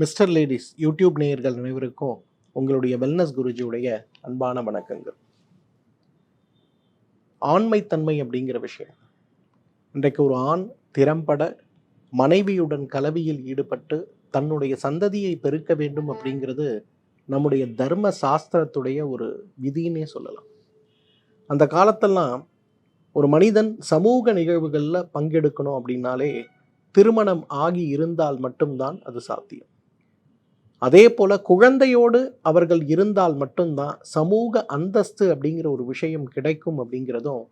Mister ladies YouTube நேயர்கள் அனைவருக்கும் உங்களுடைய வெல்னஸ் குருஜியுடைய அன்பான வணக்கங்கள். ஆண்மைத்தன்மை அப்படிங்கிற விஷயம், இன்றைக்கு ஒரு ஆண் திறம்பட மனைவியுடன் கலவியில் ஈடுபட்டு தன்னுடைய சந்ததியை பெருக்க வேண்டும் அப்படிங்கிறது நம்முடைய தர்ம சாஸ்திரத்துடைய ஒரு விதின்னே சொல்லலாம். அந்த காலத்தெல்லாம் ஒரு மனிதன் சமூக நிகழ்வுகளில் பங்கெடுக்கணும் அப்படின்னாலே திருமணம் ஆகி இருந்தால் மட்டும்தான் அது சாத்தியம். அதே போல குழந்தையோடு அவர்கள் இருந்தால் மட்டும்தான் சமூக அந்தஸ்து அப்படிங்கிற ஒரு விஷயம் கிடைக்கும் அப்படிங்கிறதும்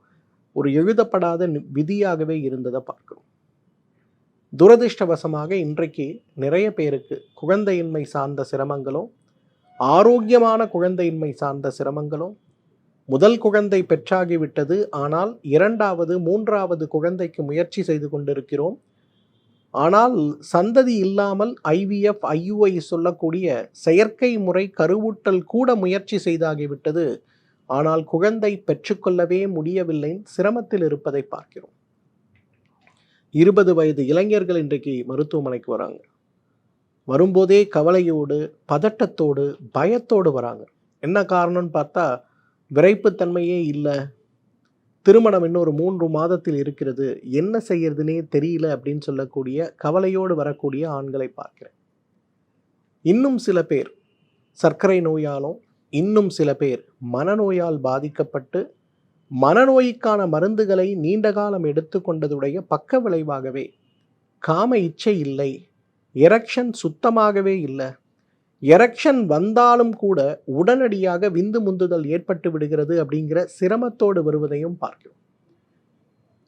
ஒரு எழுதப்படாத விதியாகவே இருந்ததை பார்க்கிறோம். துரதிர்ஷ்டவசமாக இன்றைக்கு நிறைய பேருக்கு குழந்தையின்மை சார்ந்த சிரமங்களும், ஆரோக்கியமான குழந்தையின்மை சார்ந்த சிரமங்களும், முதல் குழந்தை பெற்றாகிவிட்டது ஆனால் இரண்டாவது மூன்றாவது குழந்தைக்கு முயற்சி செய்து கொண்டிருக்கிறோம், ஆனால் சந்ததி இல்லாமல் IVF IUI சொல்லக்கூடிய செயற்கை முறை கருவூட்டல் கூட முயற்சி செய்தாகிவிட்டது, ஆனால் குழந்தை பெற்றுக்கொள்ளவே முடியவில்லை, சிரமத்தில் இருப்பதை பார்க்கிறோம். 20 வயது இளைஞர்கள் இன்றைக்கு மருத்துவமனைக்கு வராங்க. வரும்போதே கவலையோடு, பதட்டத்தோடு, பயத்தோடு வராங்க. என்ன காரணம்னு பார்த்தா, விரைப்புத்தன்மையே இல்லை, திருமணம் இன்னொரு 3 மாதத்தில் இருக்கிறது, என்ன செய்யறதுனே தெரியல அப்படின்னு சொல்லக்கூடிய கவலையோடு வரக்கூடிய ஆண்களை பார்க்கிறேன். இன்னும் சில பேர் சர்க்கரை நோயாலும், இன்னும் சில பேர் மனநோயால் பாதிக்கப்பட்டு மனநோய்க்கான மருந்துகளை நீண்ட காலம் எடுத்துக்கொண்டதுடைய பக்க விளைவாகவே காம இச்சை இல்லை, எரெக்ஷன் சுத்தமாகவே இல்லை, எரெக்ஷன் வந்தாலும் கூட உடனடியாக விந்து முந்துதல் ஏற்பட்டு விடுகிறது அப்படிங்கிற சிரமத்தோடு வருவதையும் பார்க்கிறோம்.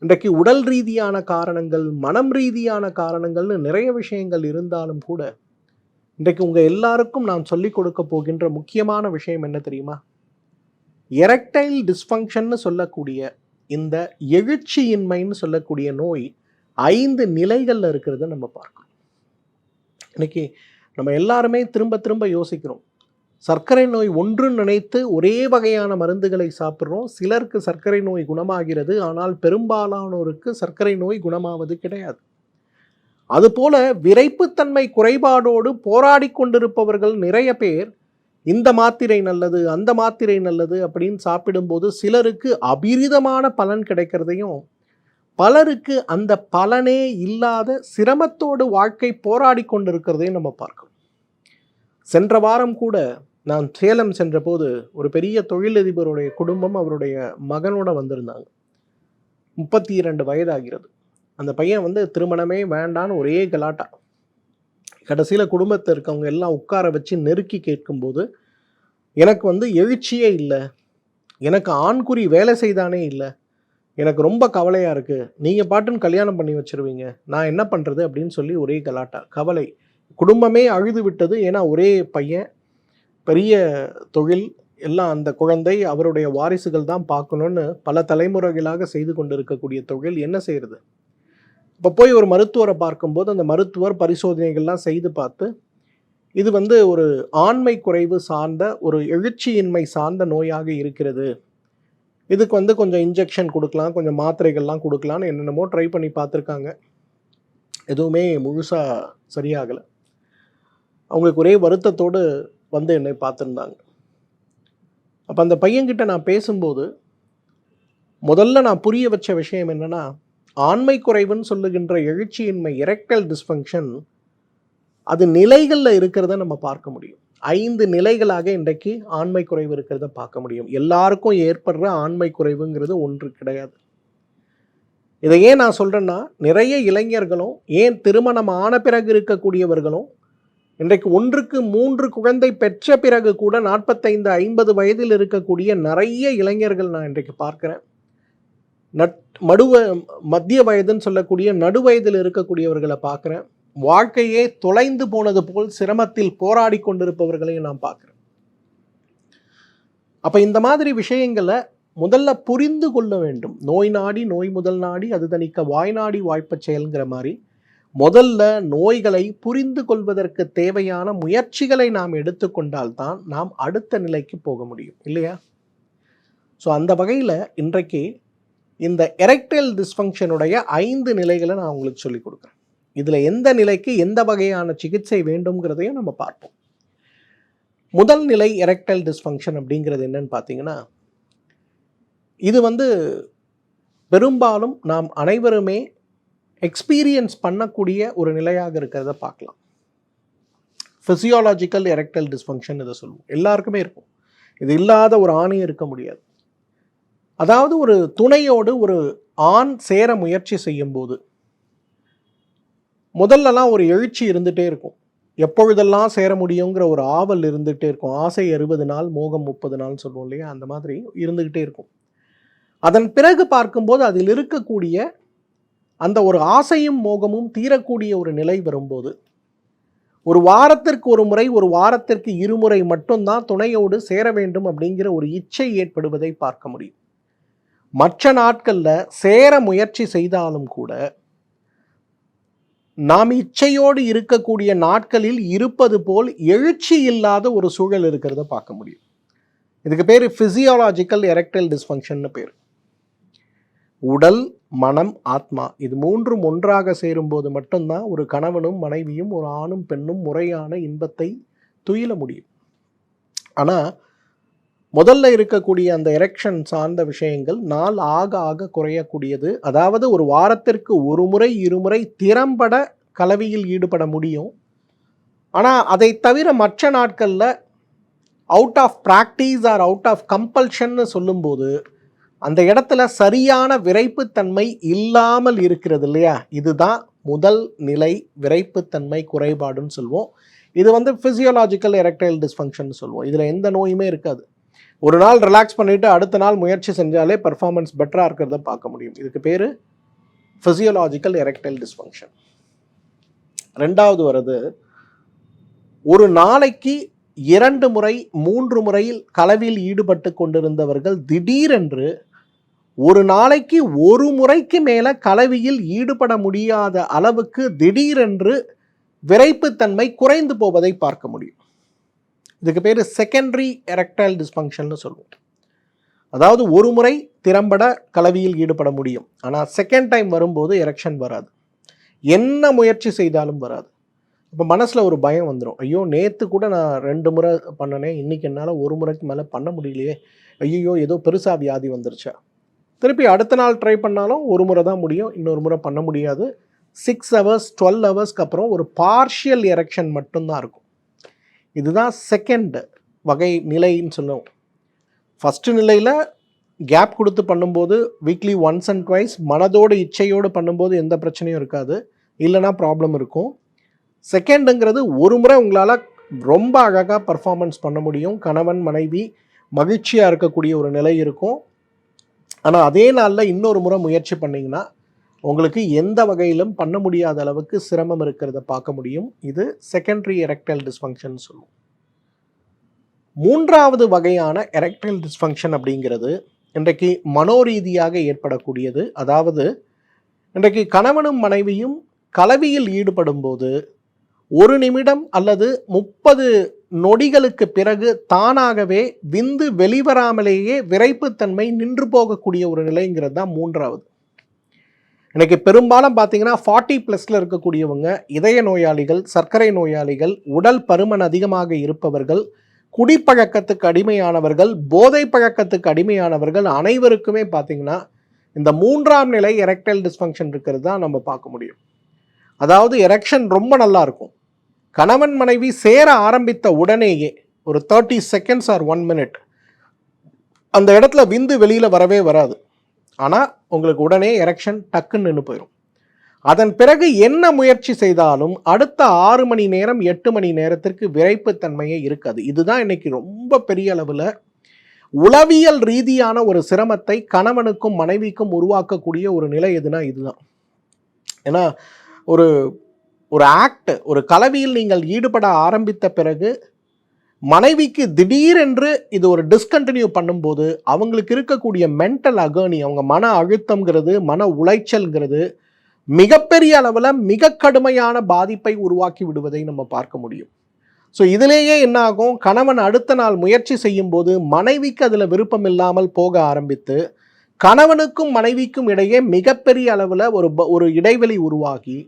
இன்றைக்கு உடல் ரீதியான காரணங்கள், மனம் ரீதியான காரணங்கள்னு நிறைய விஷயங்கள் இருந்தாலும் கூட இன்றைக்கு உங்கள் எல்லாருக்கும் நான் சொல்லிக் கொடுக்க போகின்ற முக்கியமான விஷயம் என்ன தெரியுமா? எரெக்டைல் டிஸ்ஃபங்க்ஷன்னு சொல்லக்கூடிய இந்த எழுச்சியின்மைன்னு சொல்லக்கூடிய நோய் 5 நிலைகளில் இருக்கிறத நம்ம பார்க்கிறோம். இன்னைக்கு நம்ம எல்லாருமே திரும்ப திரும்ப யோசிக்கிறோம். சர்க்கரை நோய் ஒன்றுன்னு நினைத்து ஒரே வகையான மருந்துகளை சாப்பிட்றோம். சிலருக்கு சர்க்கரை நோய் குணமாகிறது, ஆனால் பெரும்பாலானோருக்கு சர்க்கரை நோய் குணமாவது கிடையாது. அதுபோல விரைப்புத்தன்மை குறைபாடோடு போராடி கொண்டிருப்பவர்கள் நிறைய பேர் இந்த மாத்திரை நல்லது, அந்த மாத்திரை நல்லது அப்படின்னு சாப்பிடும்போது சிலருக்கு அபிரிதமான பலன் கிடைக்கிறதையும், பலருக்கு அந்த பலனே இல்லாத சிரமத்தோடு வாழ்க்கை போராடி கொண்டிருக்கிறதையும் நம்ம பார்க்கிறோம். சென்ற வாரம் கூட நான் சேலம் சென்றபோது ஒரு பெரிய தொழிலதிபருடைய குடும்பம் அவருடைய மகனோட வந்திருந்தாங்க. 32 வயதாகிறது. அந்த பையன் திருமணமே வேண்டான்னு ஒரே கலாட்டா. கடைசியில் குடும்பத்தில் இருக்கவங்க எல்லாம் உட்கார வச்சு நெருக்கி கேட்கும்போது, எனக்கு எழுச்சியே இல்லை, எனக்கு ஆண்குறி வேலை செய்தானே இல்லை, எனக்கு ரொம்ப கவலையாக இருக்குது, நீங்கள் பாட்டுன்னு கல்யாணம் பண்ணி வச்சுருவீங்க, நான் என்ன பண்ணுறது அப்படின்னு சொல்லி ஒரே கலாட்டா, கவலை. குடும்பமே அழுது விட்டது. ஏன்னா ஒரே பையன், பெரிய தொழில், எல்லாம் அந்த குழந்தை அவருடைய வாரிசுகள் தான் பார்க்கணுன்னு பல தலைமுறைகளாக செய்து கொண்டு இருக்கக்கூடிய தொழில் என்ன செய்கிறது? இப்போ போய் ஒரு மருத்துவரை பார்க்கும்போது அந்த மருத்துவர் பரிசோதனைகள்லாம் செய்து பார்த்து, இது ஒரு ஆண்மை குறைவு சார்ந்த ஒரு எழுச்சியின்மை சார்ந்த நோயாக இருக்கிறது, இதுக்கு கொஞ்சம் இன்ஜெக்ஷன் கொடுக்கலாம், கொஞ்சம் மாத்திரைகள்லாம் கொடுக்கலான்னு என்னென்னமோ ட்ரை பண்ணி பார்த்துருக்காங்க. எதுவுமே முழுசாக சரியாகலை. அவங்களுக்கு ஒரே வருத்தத்தோடு என்னை பார்த்துருந்தாங்க. அப்போ அந்த பையன்கிட்ட நான் பேசும்போது முதல்ல நான் புரிய வச்ச விஷயம் என்னென்னா, ஆண்மை குறைவுன்னு சொல்லுகின்ற எழுச்சியின்மை, எரெக்டைல் டிஸ்ஃபங்க்ஷன், அது நிலைகளில் இருக்கிறத நம்ம பார்க்க முடியும். 5 நிலைகளாக இன்றைக்கு ஆண்மை குறைவு இருக்கிறத பார்க்க முடியும். எல்லாருக்கும் ஏற்படுற ஆண்மை குறைவுங்கிறது ஒன்று கிடையாது. இதை ஏன் நான் சொல்கிறேன்னா, நிறைய இளைஞர்களும், ஏன் திருமணம் ஆன பிறகு இருக்கக்கூடியவர்களும், இன்றைக்கு 1க்கு 3 குழந்தை பெற்ற பிறகு கூட 45-50 வயதில் இருக்கக்கூடிய நிறைய இளைஞர்கள் நான் இன்றைக்கு பார்க்குறேன். மத்திய வயதுன்னு சொல்லக்கூடிய நடுவயதில் இருக்கக்கூடியவர்களை பார்க்குறேன். வாழ்க்கையே தொலைந்து போனது போல் சிரமத்தில் போராடி கொண்டிருப்பவர்களையும் நான் பார்க்குறேன். அப்போ இந்த மாதிரி விஷயங்களை முதல்ல புரிந்து கொள்ள வேண்டும். நோய் நாடி நோய் முதல் நாடி அது தணிக்க வாய் நாடி வாய்ப்பச் செயல்ங்கிற மாதிரி முதல்ல நோய்களை புரிந்து கொள்வதற்கு தேவையான முயற்சிகளை நாம் எடுத்துக்கொண்டால்தான் நாம் அடுத்த நிலைக்கு போக முடியும், இல்லையா? ஸோ அந்த வகையில் இன்றைக்கு இந்த எரெக்டைல் டிஸ்ஃபங்க்ஷனுடைய 5 நிலைகளை நான் உங்களுக்கு சொல்லிக் கொடுக்குறேன். இதில் எந்த நிலைக்கு எந்த வகையான சிகிச்சை வேண்டும்ங்கிறதையும் நம்ம பார்ப்போம். முதல் நிலை எரெக்டைல் டிஸ்ஃபங்க்ஷன் அப்படிங்கிறது என்னன்னு பார்த்தீங்கன்னா, இது பெரும்பாலும் நாம் அனைவருமே எக்ஸ்பீரியன்ஸ் பண்ணக்கூடிய ஒரு நிலையாக இருக்கிறத பார்க்கலாம். ஃபிசியாலஜிக்கல் எரெக்டைல் டிஸ்ஃபங்க்ஷன் இதை சொல்லுவோம். எல்லாருக்குமே இருக்கும். இது இல்லாத ஒரு ஆணே இருக்க முடியாது. அதாவது ஒரு துணையோடு ஒரு ஆண் சேர முயற்சி செய்யும்போது முதல்லலாம் ஒரு எழுச்சி இருந்துகிட்டே இருக்கும். எப்பொழுதெல்லாம் சேர முடியுங்கிற ஒரு ஆவல் இருந்துகிட்டே இருக்கும். ஆசை 60 நாள், மோகம் 30 நாள் சொல்லுவோம் இல்லையா, அந்த மாதிரி இருந்துக்கிட்டே இருக்கும். அதன் பிறகு பார்க்கும்போது அதில் இருக்கக்கூடிய அந்த ஒரு ஆசையும் மோகமும் தீரக்கூடிய ஒரு நிலை வரும்போது, ஒரு வாரத்திற்கு ஒரு முறை, ஒரு வாரத்திற்கு 2 முறை மட்டும்தான் துணையோடு சேர வேண்டும் அப்படிங்கிற ஒரு இச்சை ஏற்படுவதை பார்க்க முடியும். மற்ற நாட்களில் சேர முயற்சி செய்தாலும் கூட நாம் இச்சையோடு இருக்கக்கூடிய நாட்களில் இருப்பது போல் எழுச்சி இல்லாத ஒரு சூழல் இருக்கிறத பார்க்க முடியும். இதுக்கு பேர் ஃபிசியாலஜிக்கல் எரெக்டைல் டிஸ்ஃபங்க்ஷன் பேர். உடல், மனம், ஆத்மா இது மூன்றும் ஒன்றாக சேரும்போது மட்டும்தான் ஒரு கணவனும் மனைவியும், ஒரு ஆணும் பெண்ணும் முறையான இன்பத்தை துயில முடியும். ஆனால் முதல்ல இருக்கக்கூடிய அந்த எரெக்ஷன் சார்ந்த விஷயங்கள் நாள் ஆக ஆக குறையக்கூடியது. அதாவது ஒரு வாரத்திற்கு 1 முறை 2 முறை திறம்பட கலவியில் ஈடுபட முடியும். ஆனால் அதை தவிர மற்ற நாட்களில் out of practice or out of கம்பல்ஷன்னு சொல்லும்போது அந்த இடத்துல சரியான விரைப்புத்தன்மை இல்லாமல் இருக்கிறது இல்லையா, இதுதான் முதல் நிலை விரைப்புத்தன்மை குறைபாடுன்னு சொல்லுவோம். இது ஃபிசியோலாஜிக்கல் எரெக்டைல் டிஸ்ஃபங்க்ஷன் சொல்லுவோம். இதில் எந்த நோயுமே இருக்காது. ஒரு நாள் ரிலாக்ஸ் பண்ணிவிட்டு அடுத்த நாள் முயற்சி செஞ்சாலே பர்ஃபார்மன்ஸ் பெட்டராக இருக்கிறத பார்க்க முடியும். இதுக்கு பேர் ஃபிசியோலாஜிக்கல் எரெக்டைல் டிஸ்ஃபங்க்ஷன். ரெண்டாவது வருது, ஒரு நாளைக்கு 2 முறை 3 முறையில் கலவியில் ஈடுபட்டு கொண்டிருந்தவர்கள் திடீரென்று ஒரு நாளைக்கு 1 முறைக்கு மேலே கலவியில் ஈடுபட முடியாத அளவுக்கு திடீரென்று விரைப்புத்தன்மை குறைந்து போவதை பார்க்க முடியும். இதுக்கு பேர் செகண்டரி எரெக்டைல் டிஸ்ஃபங்க்ஷன் சொல்லுவோம். அதாவது 1 முறை திறம்பட கலவியில் ஈடுபட முடியும், ஆனால் செகண்ட் டைம் வரும்போது எரெக்ஷன் வராது. என்ன முயற்சி செய்தாலும் வராது. இப்போ மனசில் ஒரு பயம் வந்துடும். ஐயோ, நேற்று கூட நான் 2 முறை பண்ணனே, இன்றைக்கி என்னால் 1 முறைக்கு மேலே பண்ண முடியலையே, ஐயோ ஏதோ பெருசாக வியாதி வந்துருச்சா. திருப்பி அடுத்த நாள் ட்ரை பண்ணாலும் 1 முறை தான் முடியும், இன்னொரு முறை பண்ண முடியாது. 6 hours 12 ஹவர்ஸ்க்கு அப்புறம் ஒரு பார்ஷியல் எரெக்ஷன் மட்டும்தான் இருக்கும். இதுதான் செகண்ட் வகை நிலைன்னு சொல்லுவோம். ஃபஸ்ட்டு நிலையில் கேப் கொடுத்து பண்ணும்போது வீக்லி ஒன்ஸ் அண்ட் ட்வைஸ் மனதோடு இச்சையோடு பண்ணும்போது எந்த பிரச்சனையும் இருக்காது, இல்லைனா ப்ராப்ளம் இருக்கும். செகண்டுங்கிறது 1 முறை உங்களால் ரொம்ப அழகாக பர்ஃபார்மன்ஸ் பண்ண முடியும், கணவன் மனைவி மகிழ்ச்சியாக இருக்கக்கூடிய ஒரு நிலை இருக்கும். ஆனால் அதே நாளில் இன்னொரு முறை முயற்சி பண்ணிங்கன்னா உங்களுக்கு எந்த வகையிலும் பண்ண முடியாத அளவுக்கு சிரமம் இருக்கிறத பார்க்க முடியும். இது செகண்டரி எரெக்டைல் டிஸ்ஃபங்க்ஷன் சொல்லுவோம். மூன்றாவது வகையான எரெக்டைல் டிஸ்ஃபங்க்ஷன் அப்படிங்கிறது இன்றைக்கு மனோரீதியாக ஏற்படக்கூடியது. அதாவது இன்றைக்கு கணவனும் மனைவியும் கலவியில் ஈடுபடும் போது 1 நிமிடம் அல்லது 30 நொடிகளுக்கு பிறகு தானாகவே விந்து வெளிவராமலேயே விரைப்புத்தன்மை நின்று போகக்கூடிய ஒரு நிலைங்கிறது தான் மூன்றாவது. இன்றைக்கி பெரும்பாலும் பார்த்தீங்கன்னா 40+ இருக்கக்கூடியவங்க இதய நோயாளிகள், சர்க்கரை நோயாளிகள், உடல் பருமன் அதிகமாக இருப்பவர்கள், குடிப்பழக்கத்துக்கு அடிமையானவர்கள், போதை பழக்கத்துக்கு அடிமையானவர்கள் அனைவருக்குமே பார்த்தீங்கன்னா இந்த 3ஆம் நிலை எரெக்டைல் டிஸ்ஃபங்க்ஷன் இருக்கிறது தான் நம்ம பார்க்க முடியும். அதாவது எரெக்ஷன் ரொம்ப நல்லா இருக்கும். கணவன் மனைவி சேர ஆரம்பித்த உடனேயே ஒரு 30 seconds ஆர் 1 minute அந்த இடத்துல விந்து வெளியில் வரவே வராது. ஆனால் உங்களுக்கு உடனே எரெக்ஷன் டக்குன்னு நின்று போயிடும். அதன் பிறகு என்ன முயற்சி செய்தாலும் அடுத்த 6 மணி நேரம் 8 மணி நேரத்திற்கு விரைப்புத்தன்மையே இருக்காது. இதுதான் இன்னைக்கு ரொம்ப பெரிய அளவில் உளவியல் ரீதியான ஒரு சிரமத்தை கணவனுக்கும் மனைவிக்கும் உருவாக்கக்கூடிய ஒரு நிலை எதுனா இதுதான். ஏன்னா ஒரு ஆக்ட், ஒரு கலவியில் நீங்கள் ஈடுபட ஆரம்பித்த பிறகு மனைவிக்கு திடீரென்று இது ஒரு டிஸ்கண்டினியூ பண்ணும்போது அவங்களுக்கு இருக்கக்கூடிய மென்டல் அகர்னி, அவங்க மன அழுத்தம்ங்கிறது, மன உளைச்சல்ங்கிறது மிகப்பெரிய அளவில் மிக கடுமையான பாதிப்பை உருவாக்கி விடுவதை நம்ம பார்க்க முடியும். ஸோ இதிலேயே என்ன ஆகும், கணவன் அடுத்த நாள் முயற்சி செய்யும் போது மனைவிக்கு அதில் விருப்பம் இல்லாமல் போக ஆரம்பித்து கணவனுக்கும் மனைவிக்கும் இடையே மிகப்பெரிய அளவில் ஒரு இடைவெளி உருவாகி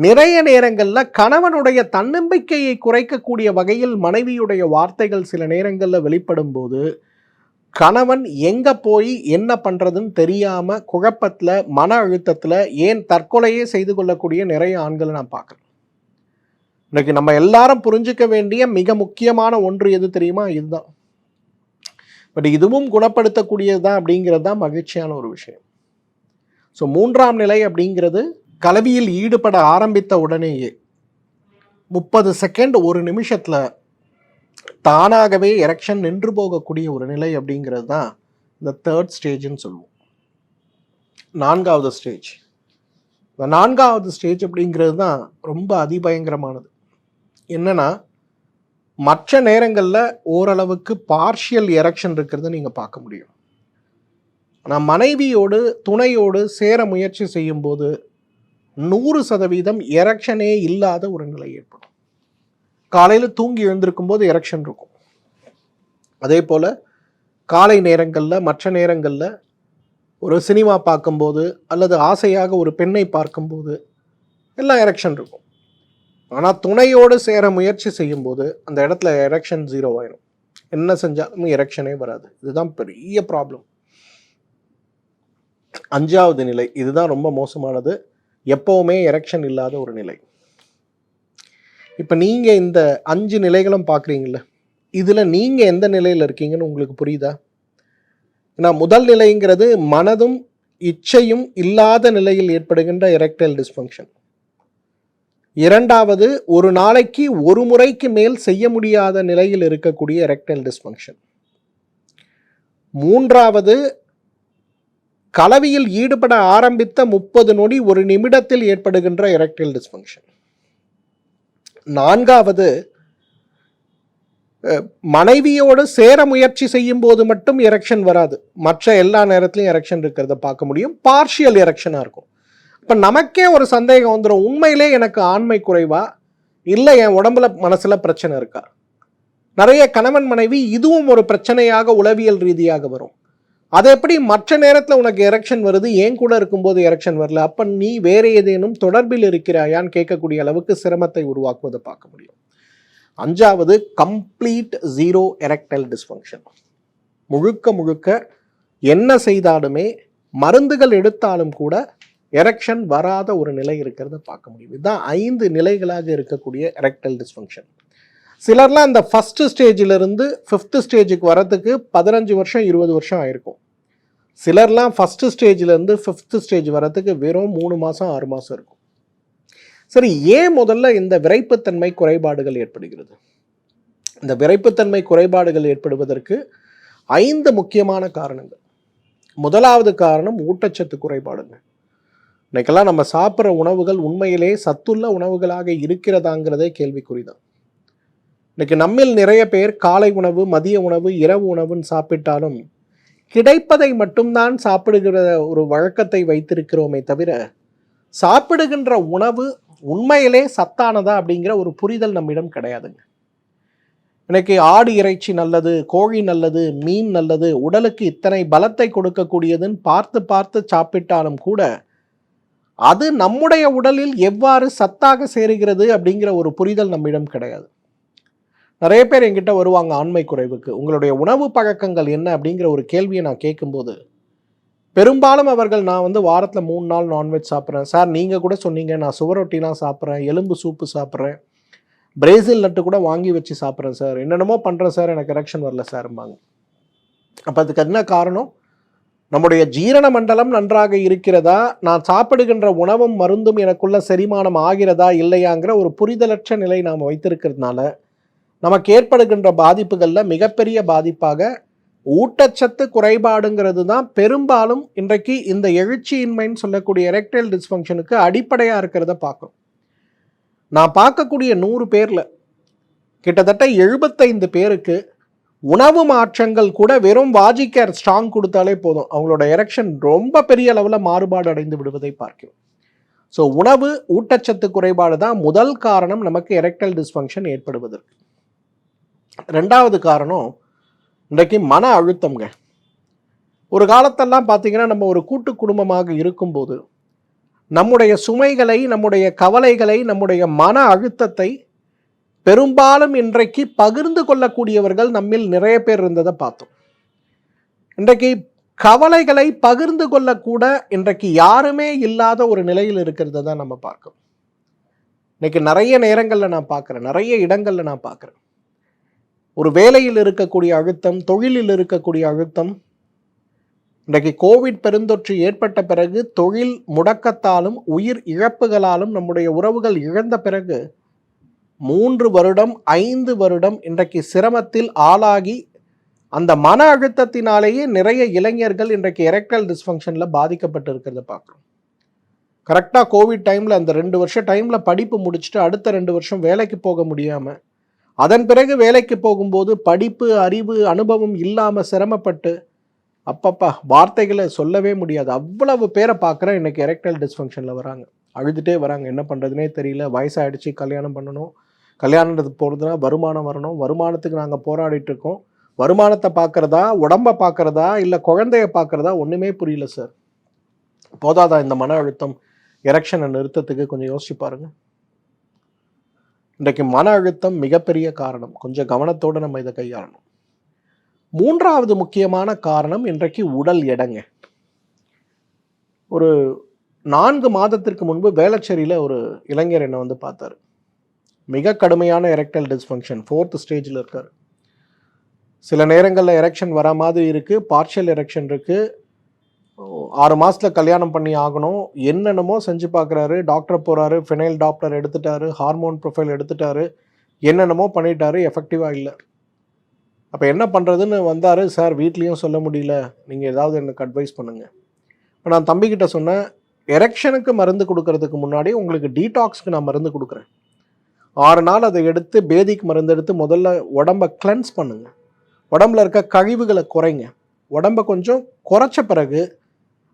நிறைய நேரங்களில் கணவனுடைய தன்னம்பிக்கையை குறைக்கக்கூடிய வகையில் மனைவியுடைய வார்த்தைகள் சில நேரங்களில் வெளிப்படும் போது கணவன் எங்கே போய் என்ன பண்ணுறதுன்னு தெரியாமல் குழப்பத்தில் மன அழுத்தத்தில் ஏன் தற்கொலையே செய்து கொள்ளக்கூடிய நிறைய ஆண்களை நான் பார்க்குறேன். இன்னைக்கு நம்ம எல்லாரும் புரிஞ்சிக்க வேண்டிய மிக முக்கியமான ஒன்று எது தெரியுமா? இதுதான். பட் இதுவும் குணப்படுத்தக்கூடியது தான் அப்படிங்கிறது தான் மகிழ்ச்சியான ஒரு விஷயம். ஸோ 3ஆம் நிலை அப்படிங்கிறது கலவியில் ஈடுபட ஆரம்பித்த உடனேயே 30 செகண்ட் ஒரு நிமிஷத்தில் தானாகவே எரெக்ஷன் நின்று போகக்கூடிய ஒரு நிலை அப்படிங்கிறது தான் இந்த 3rd ஸ்டேஜ்னு சொல்லுவோம். 4வது ஸ்டேஜ். இந்த 4வது ஸ்டேஜ் அப்படிங்கிறது தான் ரொம்ப அதிபயங்கரமானது. என்னன்னா, மற்ற நேரங்களில் ஓரளவுக்கு பார்ஷியல் எரெக்ஷன் இருக்கிறத நீங்கள் பார்க்க முடியும். ஆனால் மனைவியோடு துணையோடு சேர முயற்சி செய்யும்போது 100% எரெக்ஷனே இல்லாத ஒரு நிலை ஏற்படும். காலையில் தூங்கி எழுந்திருக்கும் போது எரெக்ஷன் இருக்கும். அதே போல் காலை நேரங்களில் மற்ற நேரங்களில் ஒரு சினிமா பார்க்கும்போது அல்லது ஆசையாக ஒரு பெண்ணை பார்க்கும்போது எல்லாம் எரெக்ஷன் இருக்கும். ஆனால் துணையோடு சேர முயற்சி செய்யும்போது அந்த இடத்துல எரெக்ஷன் 0 ஆயிடும். என்ன செஞ்சாலும் எரெக்ஷனே வராது. இதுதான் பெரிய ப்ராப்ளம். 5வது நிலை, இதுதான் ரொம்ப மோசமானது. எப்போவுமே எரெக்ஷன் இல்லாத ஒரு நிலை. இப்போ நீங்கள் இந்த 5 நிலைகளும் பார்க்குறீங்கள, இதில் நீங்கள் எந்த நிலையில் இருக்கீங்கன்னு உங்களுக்கு புரியுதா? ஏன்னா முதல் நிலைங்கிறது மனதும் இச்சையும் இல்லாத நிலையில் ஏற்படுகின்ற எரெக்டைல் டிஸ்ஃபங்க்ஷன். 2வது ஒரு நாளைக்கு ஒரு முறைக்கு மேல் செய்ய முடியாத நிலையில் இருக்கக்கூடிய எரெக்டைல் டிஸ்ஃபங்க்ஷன். 3வது கலவியில் ஈடுபட ஆரம்பித்த 30 நொடி ஒரு நிமிடத்தில் ஏற்படுகின்ற எரெக்டைல் டிஸ்ஃபங்க்ஷன். 4வது மனைவியோடு சேர முயற்சி செய்யும் போது மட்டும் எரெக்ஷன் வராது, மற்ற எல்லா நேரத்திலையும் எரெக்ஷன் இருக்கிறத பார்க்க முடியும். பார்ஷியல் எரெக்ஷனாக இருக்கும். இப்போ நமக்கே ஒரு சந்தேகம் வந்துடும், உண்மையிலே எனக்கு ஆண்மை குறைவா இல்லை என் உடம்புல மனசில் பிரச்சனை இருக்கா? நிறைய கணவன் மனைவி இதுவும் ஒரு பிரச்சனையாக உளவியல் ரீதியாக வரும். அது எப்படி மற்ற நேரத்தில் உனக்கு எரெக்ஷன் வருது, ஏன் கூட இருக்கும்போது எரெக்ஷன் வரல, அப்போ நீ வேறு ஏதேனும் தொடர்பில் இருக்கிறாயான்னு கேட்கக்கூடிய அளவுக்கு சிரமத்தை உருவாக்குவதை பார்க்க முடியும். 5வது கம்ப்ளீட் 0 எரெக்டைல் டிஸ்ஃபங்க்ஷன். முழுக்க என்ன செய்தாலுமே மருந்துகள் எடுத்தாலும் கூட எரெக்ஷன் வராத ஒரு நிலை இருக்கிறத பார்க்க முடியும். இதுதான் 5 நிலைகளாக இருக்கக்கூடிய எரெக்டைல் டிஸ்ஃபங்க்ஷன். சிலர்லாம் அந்த ஃபஸ்ட்டு ஸ்டேஜிலிருந்து 5th ஸ்டேஜுக்கு வரத்துக்கு 15 வருஷம் 20 வருஷம் ஆயிருக்கும். சிலர்லாம் ஃபஸ்ட்டு ஸ்டேஜிலேருந்து 5th ஸ்டேஜ் வரத்துக்கு வெறும் 3 மாதம் 6 மாதம் இருக்கும். சரி, ஏன் முதல்ல இந்த விரைப்புத்தன்மை குறைபாடுகள் ஏற்படுகிறது? இந்த விரைப்புத்தன்மை குறைபாடுகள் ஏற்படுவதற்கு 5 முக்கியமான காரணங்கள். முதலாவது காரணம் ஊட்டச்சத்து குறைபாடுங்க. இன்னைக்கெல்லாம் நம்ம சாப்பிட்ற உணவுகள் உண்மையிலே சத்துள்ள உணவுகளாக இருக்கிறதாங்கிறதே கேள்விக்குறிதான். இன்னைக்கு நம்மில் நிறைய பேர் காலை உணவு, மதிய உணவு, இரவு உணவுன்னு சாப்பிட்டாலும் கிடைப்பதை மட்டும்தான் சாப்பிடுகிற ஒரு வழக்கத்தை வைத்திருக்கிறோமே தவிர சாப்பிடுகின்ற உணவு உண்மையிலே சத்தானதா அப்படிங்கிற ஒரு புரிதல் நம்மிடம் கிடையாதுங்க. இன்னைக்கு ஆடு இறைச்சி நல்லது, கோழி நல்லது, மீன் நல்லது, உடலுக்கு இத்தனை பலத்தை கொடுக்கக்கூடியதுன்னு பார்த்து சாப்பிட்டாலும் கூட அது நம்முடைய உடலில் எவ்வாறு சத்தாக சேருகிறது அப்படிங்கிற ஒரு புரிதல் நம்மிடம் கிடையாது. நிறைய பேர் என்கிட்ட வருவாங்க ஆண்மை குறைவுக்கு, உங்களுடைய உணவு பழக்கங்கள் என்ன அப்படிங்கிற ஒரு கேள்வியை நான் கேட்கும்போது பெரும்பாலும் அவர்கள், நான் வாரத்தில் 3 நாள் நான்வெஜ் சாப்பிட்றேன் சார், நீங்கள் கூட சொன்னீங்க நான் சுவரொட்டிலாம் சாப்பிட்றேன், எலும்பு சூப்பு சாப்பிட்றேன், பிரேசில் நட்டு கூட வாங்கி வச்சு சாப்பிட்றேன் சார், என்னென்னமோ பண்ணுறேன் சார், எனக்கு எரெக்ஷன் வரல சார்ம்பாங்க. அப்போ அதுக்கு என்ன காரணம்? நம்முடைய ஜீரண மண்டலம் நன்றாக இருக்கிறதா, நான் சாப்பிடுகின்ற உணவும் மருந்தும் எனக்குள்ள செரிமானம் ஆகிறதா இல்லையாங்கிற ஒரு புரிதலற்ற நிலை நாம் வைத்திருக்கிறதுனால நமக்கு ஏற்படுகின்ற பாதிப்புகளில் மிகப்பெரிய பாதிப்பாக ஊட்டச்சத்து குறைபாடுங்கிறது தான் பெரும்பாலும் இன்றைக்கு இந்த எழுச்சியின்மைன்னு சொல்லக்கூடிய எரெக்டைல் டிஸ்ஃபங்க்ஷனுக்கு அடிப்படையாக இருக்கிறத பார்க்கும். நான் பார்க்கக்கூடிய 100 பேரில் கிட்டத்தட்ட 75 பேருக்கு உணவு மாற்றங்கள் கூட வெறும் வாஜிகேர் ஸ்ட்ராங் கொடுத்தாலே போதும், அவங்களோட எரெக்ஷன் ரொம்ப பெரிய அளவில் மாறுபாடு அடைந்து விடுவதை பார்க்கிறோம். ஸோ உணவு ஊட்டச்சத்து குறைபாடு தான் முதல் காரணம் நமக்கு எரெக்டைல் டிஸ்ஃபங்க்ஷன் ஏற்படுவதற்கு. 2வது காரணம் இன்றைக்கு மன அழுத்தம்ங்க. ஒரு காலத்தெல்லாம் பார்த்தீங்கன்னா நம்ம ஒரு கூட்டு குடும்பமாக இருக்கும்போது நம்முடைய சுமைகளை, நம்முடைய கவலைகளை, நம்முடைய மன அழுத்தத்தை பெரும்பாலும் இன்றைக்கு பகிர்ந்து கொள்ளக்கூடியவர்கள் நம்மில் நிறைய பேர் இருந்ததை பார்த்தோம். இன்றைக்கு கவலைகளை பகிர்ந்து கொள்ளக்கூட இன்றைக்கு யாருமே இல்லாத ஒரு நிலையில் இருக்கிறத தான் நம்ம பார்க்கணும். இன்னைக்கு நிறைய நேரங்களில் நான் பார்க்குறேன், நிறைய இடங்களில் நான் பார்க்குறேன். ஒரு வேலையில் இருக்கக்கூடிய அழுத்தம், தொழிலில் இருக்கக்கூடிய அழுத்தம், இன்றைக்கு கோவிட் பெருந்தொற்று ஏற்பட்ட பிறகு தொழில் முடக்கத்தாலும் உயிர் இழப்புகளாலும் நம்முடைய உறவுகள் இழந்த பிறகு 3 வருடம் 5 வருடம் இன்றைக்கு சிரமத்தில் ஆளாகி அந்த மன அழுத்தத்தினாலேயே நிறைய இளைஞர்கள் இன்றைக்கு எரெக்டைல் டிஸ்ஃபங்க்ஷனில் பாதிக்கப்பட்டு இருக்கிறத பார்க்குறோம். கரெக்டாக கோவிட் டைமில் அந்த 2 வருஷம் டைமில் படிப்பு முடிச்சுட்டு அடுத்த 2 வருஷம் வேலைக்கு போக முடியாமல், அதன் பிறகு வேலைக்கு போகும்போது படிப்பு, அறிவு, அனுபவம் இல்லாமல் சிரமப்பட்டு, அப்பப்பா வார்த்தைகளை சொல்லவே முடியாது, அவ்வளவு பேரை பார்க்குறேன் இன்றைக்கி எரெக்டைல் டிஸ்ஃபங்க்ஷனில் வராங்க. அழுதுகிட்டே வராங்க. என்ன பண்ணுறதுனே தெரியல, வயசாகிடுச்சு, கல்யாணம் பண்ணணும், கல்யாணத்துக்கு போகிறதுனா வருமானம் வரணும், வருமானத்துக்கு நாங்கள் போராடிட்டு இருக்கோம், வருமானத்தை பார்க்குறதா, உடம்பை பார்க்குறதா, இல்லை குழந்தைய பார்க்குறதா, ஒன்றுமே புரியல சார். போதாதா இந்த மன அழுத்தம் எரெக்ஷனை நிறுத்தத்துக்கு? கொஞ்சம் யோசிச்சு பாருங்க. இன்றைக்கு மன அழுத்தம் மிகப்பெரிய காரணம். கொஞ்சம் கவனத்தோடு நம்ம இதை கையாளணும். 3வது முக்கியமான காரணம் இன்றைக்கு உடல் எடைங்க. ஒரு 4 மாதத்திற்கு முன்பு வேளச்சேரியில் ஒரு இளைஞர் என்னை வந்து பார்த்தாரு. மிக கடுமையான எரெக்டைல் டிஸ்ஃபங்க்ஷன், 4th ஸ்டேஜில் இருக்கார். சில நேரங்களில் எரெக்ஷன் வர மாதிரி இருக்குது, பார்ஷியல் எரெக்ஷன் இருக்குது. 6 மாதத்தில் கல்யாணம் பண்ணி ஆகணும், என்னென்னமோ செஞ்சு பார்க்குறாரு. டாக்டர் போகிறாரு, ஃபினைல் டாப்ளர் எடுத்துட்டாரு, ஹார்மோன் ப்ரொஃபைல் எடுத்துட்டாரு, என்னென்னமோ பண்ணிட்டாரு, எஃபெக்டிவாக இல்லை. அப்போ என்ன பண்ணுறதுன்னு வந்தார். சார் வீட்லேயும் சொல்ல முடியல, நீங்கள் ஏதாவது எனக்கு அட்வைஸ் பண்ணுங்கள். இப்போ நான் தம்பிக்கிட்ட சொன்னேன், எரெக்ஷனுக்கு மருந்து கொடுக்கறதுக்கு முன்னாடி உங்களுக்கு டீடாக்ஸ்க்கு நான் மருந்து கொடுக்குறேன். 6 நாள் அதை எடுத்து பேதிக் மருந்து எடுத்து முதல்ல உடம்பை கிளென்ஸ் பண்ணுங்கள், உடம்புல இருக்க கழிவுகளை குறைங்க. உடம்பை கொஞ்சம் குறைச்ச பிறகு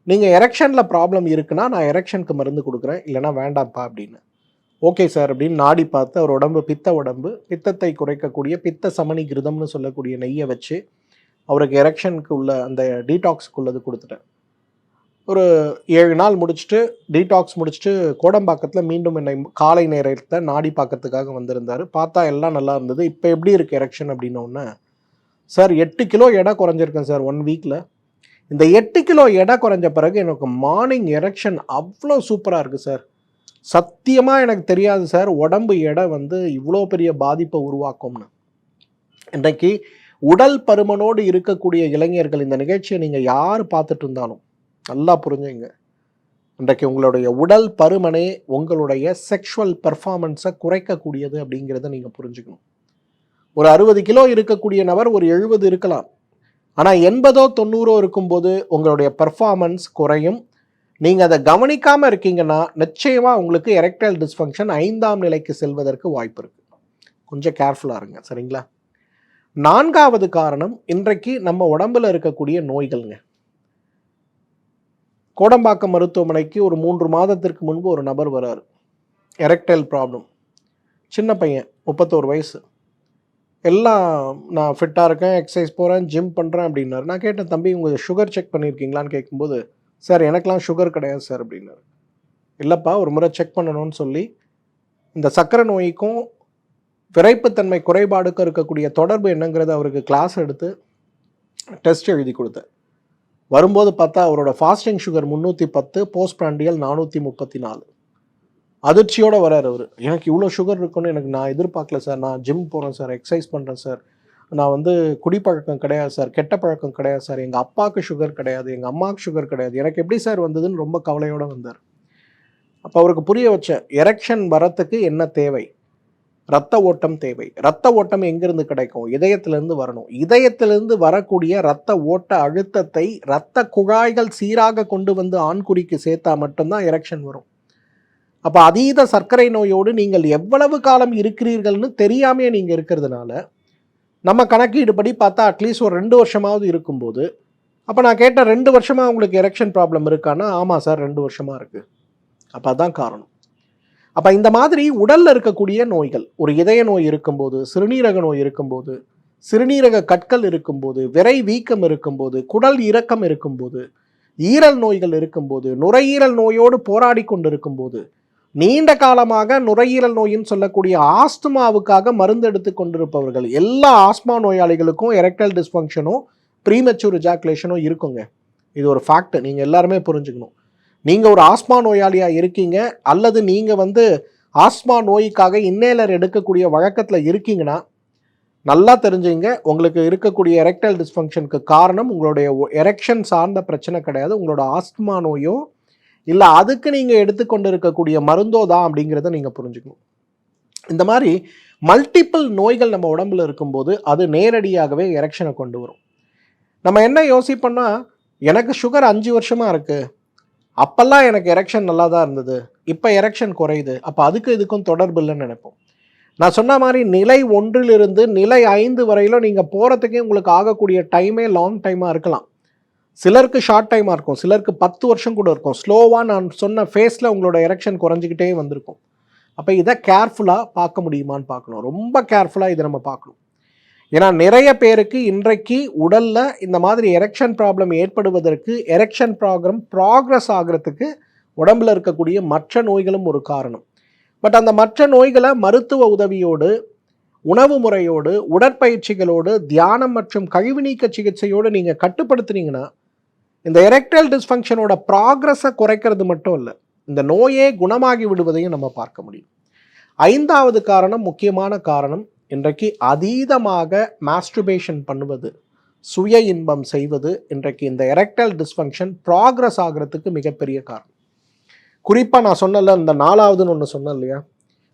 நீங்கள் எரெக்ஷனில் ப்ராப்ளம் இருக்குன்னா நான் எரெக்ஷனுக்கு மருந்து கொடுக்குறேன், இல்லைனா வேண்டாம்ப்பா அப்படின்னு. ஓகே சார் அப்படின்னு நாடி பார்த்து அவர் உடம்பு பித்த உடம்பு, பித்தத்தை குறைக்கக்கூடிய பித்த சமணி கிருதம்னு சொல்லக்கூடிய நெய்யை வச்சு அவருக்கு எரெக்ஷனுக்கு உள்ள அந்த டீடாக்ஸுக்கு உள்ளது கொடுத்துட்டேன். ஒரு 7 நாள் முடிச்சுட்டு டீடாக்ஸ் முடிச்சுட்டு கோடம்பாக்கத்தில் மீண்டும் என்னை காலை நேரத்தை நாடி பார்க்கறதுக்காக வந்திருந்தார். பார்த்தா எல்லாம் நல்லா இருந்தது. இப்போ எப்படி இருக்குது எரெக்ஷன் அப்படின்னோடனே, சார் 8 கிலோ எடை குறைஞ்சிருக்கேன் சார் 1 வீக்கில். இந்த 8 கிலோ எடை குறைஞ்ச பிறகு எனக்கு மார்னிங் எரெக்ஷன் அவ்வளோ சூப்பராக இருக்குது சார். சத்தியமாக எனக்கு தெரியாது சார் உடம்பு எடை வந்து இவ்வளோ பெரிய பாதிப்பை உருவாக்கும்னு. இன்றைக்கு உடல் பருமனோடு இருக்கக்கூடிய இளைஞர்கள், இந்த நிகழ்ச்சியை நீங்கள் யார் பார்த்துட்டு இருந்தாலும் நல்லா புரிஞ்சுங்க. இன்றைக்கு உங்களுடைய உடல் பருமனே உங்களுடைய செக்ஷுவல் பெர்ஃபார்மன்ஸை குறைக்கக்கூடியது அப்படிங்கிறத நீங்கள் புரிஞ்சுக்கணும். ஒரு 60 கிலோ இருக்கக்கூடிய நபர் ஒரு 70 இருக்கலாம். ஆனால் 80ஓ 90ஓ இருக்கும்போது உங்களுடைய பெர்ஃபார்மன்ஸ் குறையும். நீங்கள் அதை கவனிக்காமல் இருக்கீங்கன்னா நிச்சயமாக உங்களுக்கு எரெக்டைல் டிஸ்ஃபங்க்ஷன் 5ஆம் நிலைக்கு செல்வதற்கு வாய்ப்பு இருக்குது. கொஞ்சம் கேர்ஃபுல்லாக இருங்க, சரிங்களா? 4வது காரணம் இன்றைக்கு நம்ம உடம்புல இருக்கக்கூடிய நோய்கள்ங்க. கோடம்பாக்கம் மருத்துவமனைக்கு ஒரு 3 மாதத்திற்கு முன்பு ஒரு நபர் வராரு. எரெக்டைல் ப்ராப்ளம், சின்ன பையன், 31 வயசு. எல்லாம் நான் ஃபிட்டாக இருக்கேன், எக்ஸசைஸ் போகிறேன், ஜிம் பண்ணுறேன் அப்படின்னாரு. நான் கேட்டேன், தம்பி உங்கள் சுகர் செக் பண்ணியிருக்கீங்களான்னு கேட்கும்போது, சார் எனக்கெலாம் சுகர் கிடையாது சார் அப்படின்னாரு. இல்லைப்பா ஒரு முறை செக் பண்ணணும்னு சொல்லி இந்த சர்க்கரை நோய்க்கும் விரைப்புத்தன்மை குறைபாடுக்கும் இருக்கக்கூடிய தொடர்பு என்னங்கிறத அவருக்கு கிளாஸ் எடுத்து டெஸ்ட் எழுதி கொடுத்தேன். வரும்போது பார்த்தா அவரோட ஃபாஸ்டிங் சுகர் 310, போஸ்ட் பிராண்டியல் 434. அதிர்ச்சியோடு வரார் அவர். எனக்கு இவ்வளோ சுகர் இருக்குன்னு எனக்கு நான் எதிர்பார்க்கல சார். நான் ஜிம் போகிறேன் சார், எக்ஸசைஸ் பண்ணுறேன் சார், நான் வந்து குடிப்பழக்கம் கிடையாது சார், கெட்ட பழக்கம் கிடையாது சார், எங்கள் அப்பாவுக்கு சுகர் கிடையாது, எங்கள் அம்மாவுக்கு சுகர் கிடையாது, எனக்கு எப்படி சார் வந்ததுன்னு ரொம்ப கவலையோடு வந்தார். அப்போ அவருக்கு புரிய வச்சேன், எரெக்ஷன் வரத்துக்கு என்ன தேவை? இரத்த ஓட்டம் தேவை. இரத்த ஓட்டம் எங்கிருந்து கிடைக்கும்? இதயத்திலிருந்து வரணும். இதயத்திலிருந்து வரக்கூடிய இரத்த ஓட்ட அழுத்தத்தை இரத்த குழாய்கள் சீராக கொண்டு வந்து ஆண்குறிக்கு சேர்த்தா மட்டும்தான் எரெக்ஷன் வரும். அப்போ அதீத சர்க்கரை நோயோடு நீங்கள் எவ்வளவு காலம் இருக்கிறீர்கள்னு தெரியாமையே நீங்கள் இருக்கிறதுனால நம்ம கணக்கீடுபடி பார்த்தா அட்லீஸ்ட் ஒரு 2 வருஷமாவது இருக்கும்போது, அப்போ நான் கேட்டேன் 2 வருஷமாக உங்களுக்கு எரெக்ஷன் ப்ராப்ளம் இருக்கான்னா, ஆமாம் சார் 2 வருஷமாக இருக்குது. அப்போ அதான் காரணம். அப்போ இந்த மாதிரி உடலில் இருக்கக்கூடிய நோய்கள், ஒரு இதய நோய் இருக்கும்போது, சிறுநீரக நோய் இருக்கும்போது, சிறுநீரக கற்கள் இருக்கும்போது, விரை வீக்கம் இருக்கும்போது, குடல் இறக்கம் இருக்கும்போது, ஈரல் நோய்கள் இருக்கும்போது, நுரையீரல் நோயோடு போராடி கொண்டு இருக்கும்போது, நீண்ட காலமாக நுரையீரல் நோயின்னு சொல்லக்கூடிய ஆஸ்துமாவுக்காக மருந்து எடுத்து கொண்டிருப்பவர்கள், எல்லா ஆஸ்மா நோயாளிகளுக்கும் எரெக்டைல் டிஸ்ஃபங்க்ஷனும் ப்ரீமெச்சூர் எஜாகுலேஷனும் இருக்குங்க. இது ஒரு ஃபேக்ட். நீங்கள் எல்லாருமே புரிஞ்சுக்கணும். நீங்கள் ஒரு ஆஸ்மா நோயாளியாக இருக்கீங்க, அல்லது நீங்கள் ஆஸ்மா நோய்க்காக இன்னேலர் எடுக்கக்கூடிய வழக்கத்தில் இருக்கீங்கன்னா நல்லா தெரிஞ்சுங்க, உங்களுக்கு இருக்கக்கூடிய எரெக்டைல் டிஸ்ஃபங்க்ஷனுக்கு காரணம் உங்களுடைய எரெக்ஷன் சார்ந்த பிரச்சனை கிடையாது, உங்களோட ஆஸ்துமா நோயோ இல்லை அதுக்கு நீங்கள் எடுத்துக்கொண்டு இருக்கக்கூடிய மருந்தோ தான் அப்படிங்கிறத நீங்கள் புரிஞ்சுக்கணும். இந்த மாதிரி மல்டிபிள் நோய்கள் நம்ம உடம்புல இருக்கும்போது அது நேரடியாகவே எரெக்ஷனை கொண்டு வரும். நம்ம என்ன யோசிப்போம்னா, எனக்கு சுகர் 5 வருஷமாக இருக்குது, அப்போல்லாம் எனக்கு எரெக்ஷன் நல்லா தான் இருந்தது, இப்போ எரெக்ஷன் குறையுது, அப்போ அதுக்கு இதுக்கும் தொடர்பு இல்லைன்னு நினைப்போம். நான் சொன்ன மாதிரி நிலை 1லிருந்து நிலை 5 வரையிலும் நீங்கள் போகிறதுக்கே உங்களுக்கு ஆகக்கூடிய டைமே லாங் டைமாக இருக்கலாம். சிலருக்கு ஷார்ட் டைமாக இருக்கும், சிலருக்கு 10 வருஷம் கூட இருக்கும். ஸ்லோவாக நான் சொன்ன ஃபேஸில் உங்களோட எரெக்ஷன் குறைஞ்சிக்கிட்டே வந்திருக்கும். அப்போ இதை கேர்ஃபுல்லாக பார்க்க முடியுமான்னு பார்க்கணும். ரொம்ப கேர்ஃபுல்லாக இதை நம்ம பார்க்கணும். ஏன்னா நிறைய பேருக்கு இன்றைக்கு உடலில் இந்த மாதிரி எரெக்ஷன் ப்ராப்ளம் ஏற்படுவதற்கு, எரெக்ஷன் ப்ராக்ரஸ் ஆகிறதுக்கு உடம்பில் இருக்கக்கூடிய மற்ற நோய்களும் ஒரு காரணம். பட் அந்த மற்ற நோய்களை மருத்துவ உதவியோடு, உணவு முறையோடு, உடற்பயிற்சிகளோடு, தியானம் மற்றும் கழிவு நீக்க சிகிச்சையோடு நீங்கள் கட்டுப்படுத்துனீங்கன்னா இந்த எரெக்டைல் டிஸ்ஃபங்க்ஷனோட ப்ராக்ரஸை குறைக்கிறது மட்டும் இல்லை, இந்த நோயே குணமாகி விடுவதையும் நம்ம பார்க்க முடியும். 5வது காரணம், முக்கியமான காரணம், இன்றைக்கு அதீதமாக மாஸ்டர்பேஷன் பண்ணுவது, சுய இன்பம் செய்வது இன்றைக்கு இந்த எரெக்டைல் டிஸ்ஃபங்க்ஷன் ப்ராக்ரஸ் ஆகிறதுக்கு மிகப்பெரிய காரணம். குறிப்பாக நான் சொன்னல, இந்த 4வதுன்னு ஒன்று சொன்னேன் இல்லையா,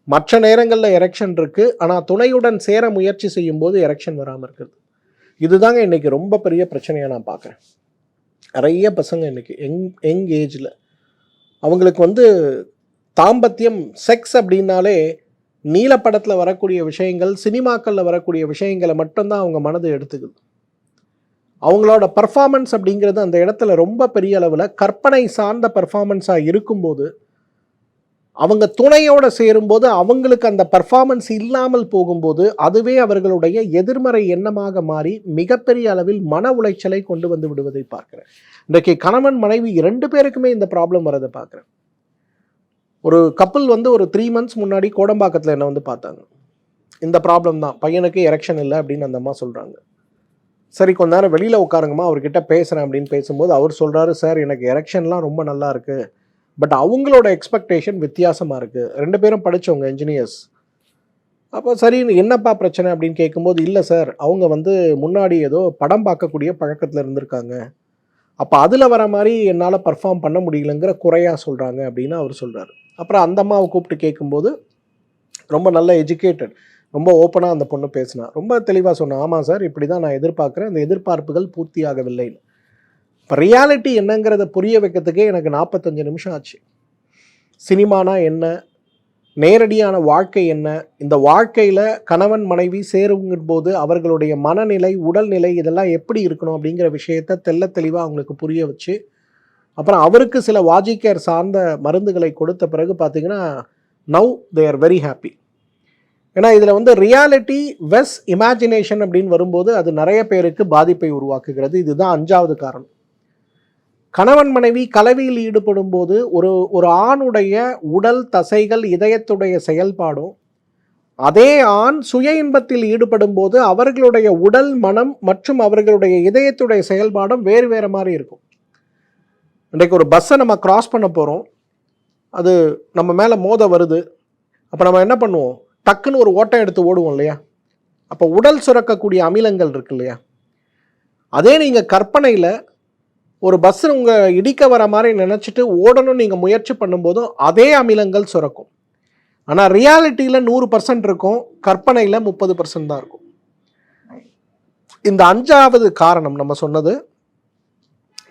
மற்ற நேரங்களில் எரெக்ஷன் இருக்குது, ஆனால் துணையுடன் சேர முயற்சி செய்யும்போது எரெக்ஷன் வராமல் இருக்குது. இதுதாங்க இன்றைக்கி ரொம்ப பெரிய பிரச்சனையாக நான் பார்க்குறேன். நிறைய பசங்க இன்றைக்கி யங் ஏஜில் அவங்களுக்கு தாம்பத்தியம், செக்ஸ் அப்படின்னாலே நீலப்படத்தில் வரக்கூடிய விஷயங்கள், சினிமாக்களில் வரக்கூடிய விஷயங்களை மட்டும்தான் அவங்க மனது எடுத்துக்குது. அவங்களோட பர்ஃபார்மன்ஸ் அப்படிங்கிறது அந்த இடத்துல ரொம்ப பெரிய அளவில் கற்பனை சார்ந்த பர்ஃபார்மன்ஸாக இருக்கும்போது, அவங்க துணையோடு சேரும்போது அவங்களுக்கு அந்த பர்ஃபார்மன்ஸ் இல்லாமல் போகும்போது அதுவே அவர்களுடைய எதிர்மறை எண்ணமாக மாறி மிகப்பெரிய அளவில் மன உளைச்சலை கொண்டு வந்து விடுவதை பார்க்குறேன். இன்றைக்கு கணவன் மனைவி 2 பேருக்குமே இந்த ப்ராப்ளம் வரதை பார்க்குறேன். ஒரு கப்பல் ஒரு 3 months முன்னாடி கோடம்பாக்கத்தில் என்னை பார்த்தாங்க. இந்த ப்ராப்ளம் தான், பையனுக்கு எரெக்ஷன் இல்லை அப்படின்னு அந்த அம்மா சொல்கிறாங்க. சரி, கொஞ்ச நேரம் வெளியில் உட்காருங்கம்மா, அவர்கிட்ட பேசுகிறேன் அப்படின்னு பேசும்போது அவர் சொல்கிறாரு, சார் எனக்கு எரெக்ஷன்லாம் ரொம்ப நல்லா இருக்குது, பட் அவங்களோட எக்ஸ்பெக்டேஷன் வித்தியாசமாக இருக்குது. 2 பேரும் படித்தவங்க, என்ஜினியர்ஸ். அப்போ சரி என்னப்பா பிரச்சனை அப்படின்னு கேட்கும்போது, இல்லை சார் அவங்க முன்னாடி ஏதோ படம் பார்க்கக்கூடிய பழக்கத்தில் இருந்திருக்காங்க, அப்போ அதில் வர மாதிரி என்னால் பர்ஃபார்ம் பண்ண முடியலங்கிற குறையாக சொல்கிறாங்க அப்படின்னு அவர் சொல்கிறார். அப்புறம் அந்த அம்மாவை கூப்பிட்டு கேட்கும்போது ரொம்ப நல்ல எஜுகேட்டட், ரொம்ப ஓப்பனாக அந்த பொண்ணு பேசினா, ரொம்ப தெளிவாக சொன்னேன், ஆமாம் சார் இப்படி தான் நான் எதிர்பார்க்குறேன், இந்த எதிர்பார்ப்புகள் பூர்த்தியாகவில்லைன்னு. இப்போ ரியாலிட்டி என்னங்கிறத புரிய வைக்கிறதுக்கே எனக்கு 45 நிமிஷம் ஆச்சு. சினிமானா என்ன, நேரடியான வாழ்க்கை என்ன, இந்த வாழ்க்கையில் கணவன் மனைவி சேரும்போது அவர்களுடைய மனநிலை, உடல்நிலை இதெல்லாம் எப்படி இருக்கணும் அப்படிங்கிற விஷயத்த தெள்ள தெளிவாக அவங்களுக்கு புரிய வச்சு, அப்புறம் அவருக்கு சில வாஜிகேர் சார்ந்த மருந்துகளை கொடுத்த பிறகு பார்த்தீங்கன்னா now they are very happy. ஏன்னா இதில் ரியாலிட்டி வெஸ் இமேஜினேஷன் அப்படின்னு வரும்போது அது நிறைய பேருக்கு பாதிப்பை உருவாக்குகிறது. இதுதான் 5வது காரணம். கணவன் மனைவி கலவியில் ஈடுபடும் போது ஒரு ஆணுடைய உடல் தசைகள், இதயத்துடைய செயல்பாடும், அதே ஆண் சுய இன்பத்தில் ஈடுபடும் போது அவர்களுடைய உடல், மனம் மற்றும் அவர்களுடைய இதயத்துடைய செயல்பாடும் வேறு வேறு மாதிரி இருக்கும். இன்றைக்கு ஒரு பஸ்ஸை நம்ம கிராஸ் பண்ண போகிறோம், அது நம்ம மேலே மோத வருது, அப்போ நம்ம என்ன பண்ணுவோம், டக்குன்னு ஒரு ஓட்டம் எடுத்து ஓடுவோம் இல்லையா. அப்போ உடல் சுரக்கக்கூடிய அமிலங்கள் இருக்கு இல்லையா, அதே நீங்கள் கற்பனையில் ஒரு பஸ் உங்கள் இடிக்க வர மாதிரி நினச்சிட்டு ஓடணும் நீங்கள் முயற்சி பண்ணும்போதும் அதே அமிலங்கள் சுரக்கும். ஆனால் ரியாலிட்டியில் 100% இருக்கும், கற்பனையில் 30% தான் இருக்கும். இந்த 5வது காரணம் நம்ம சொன்னது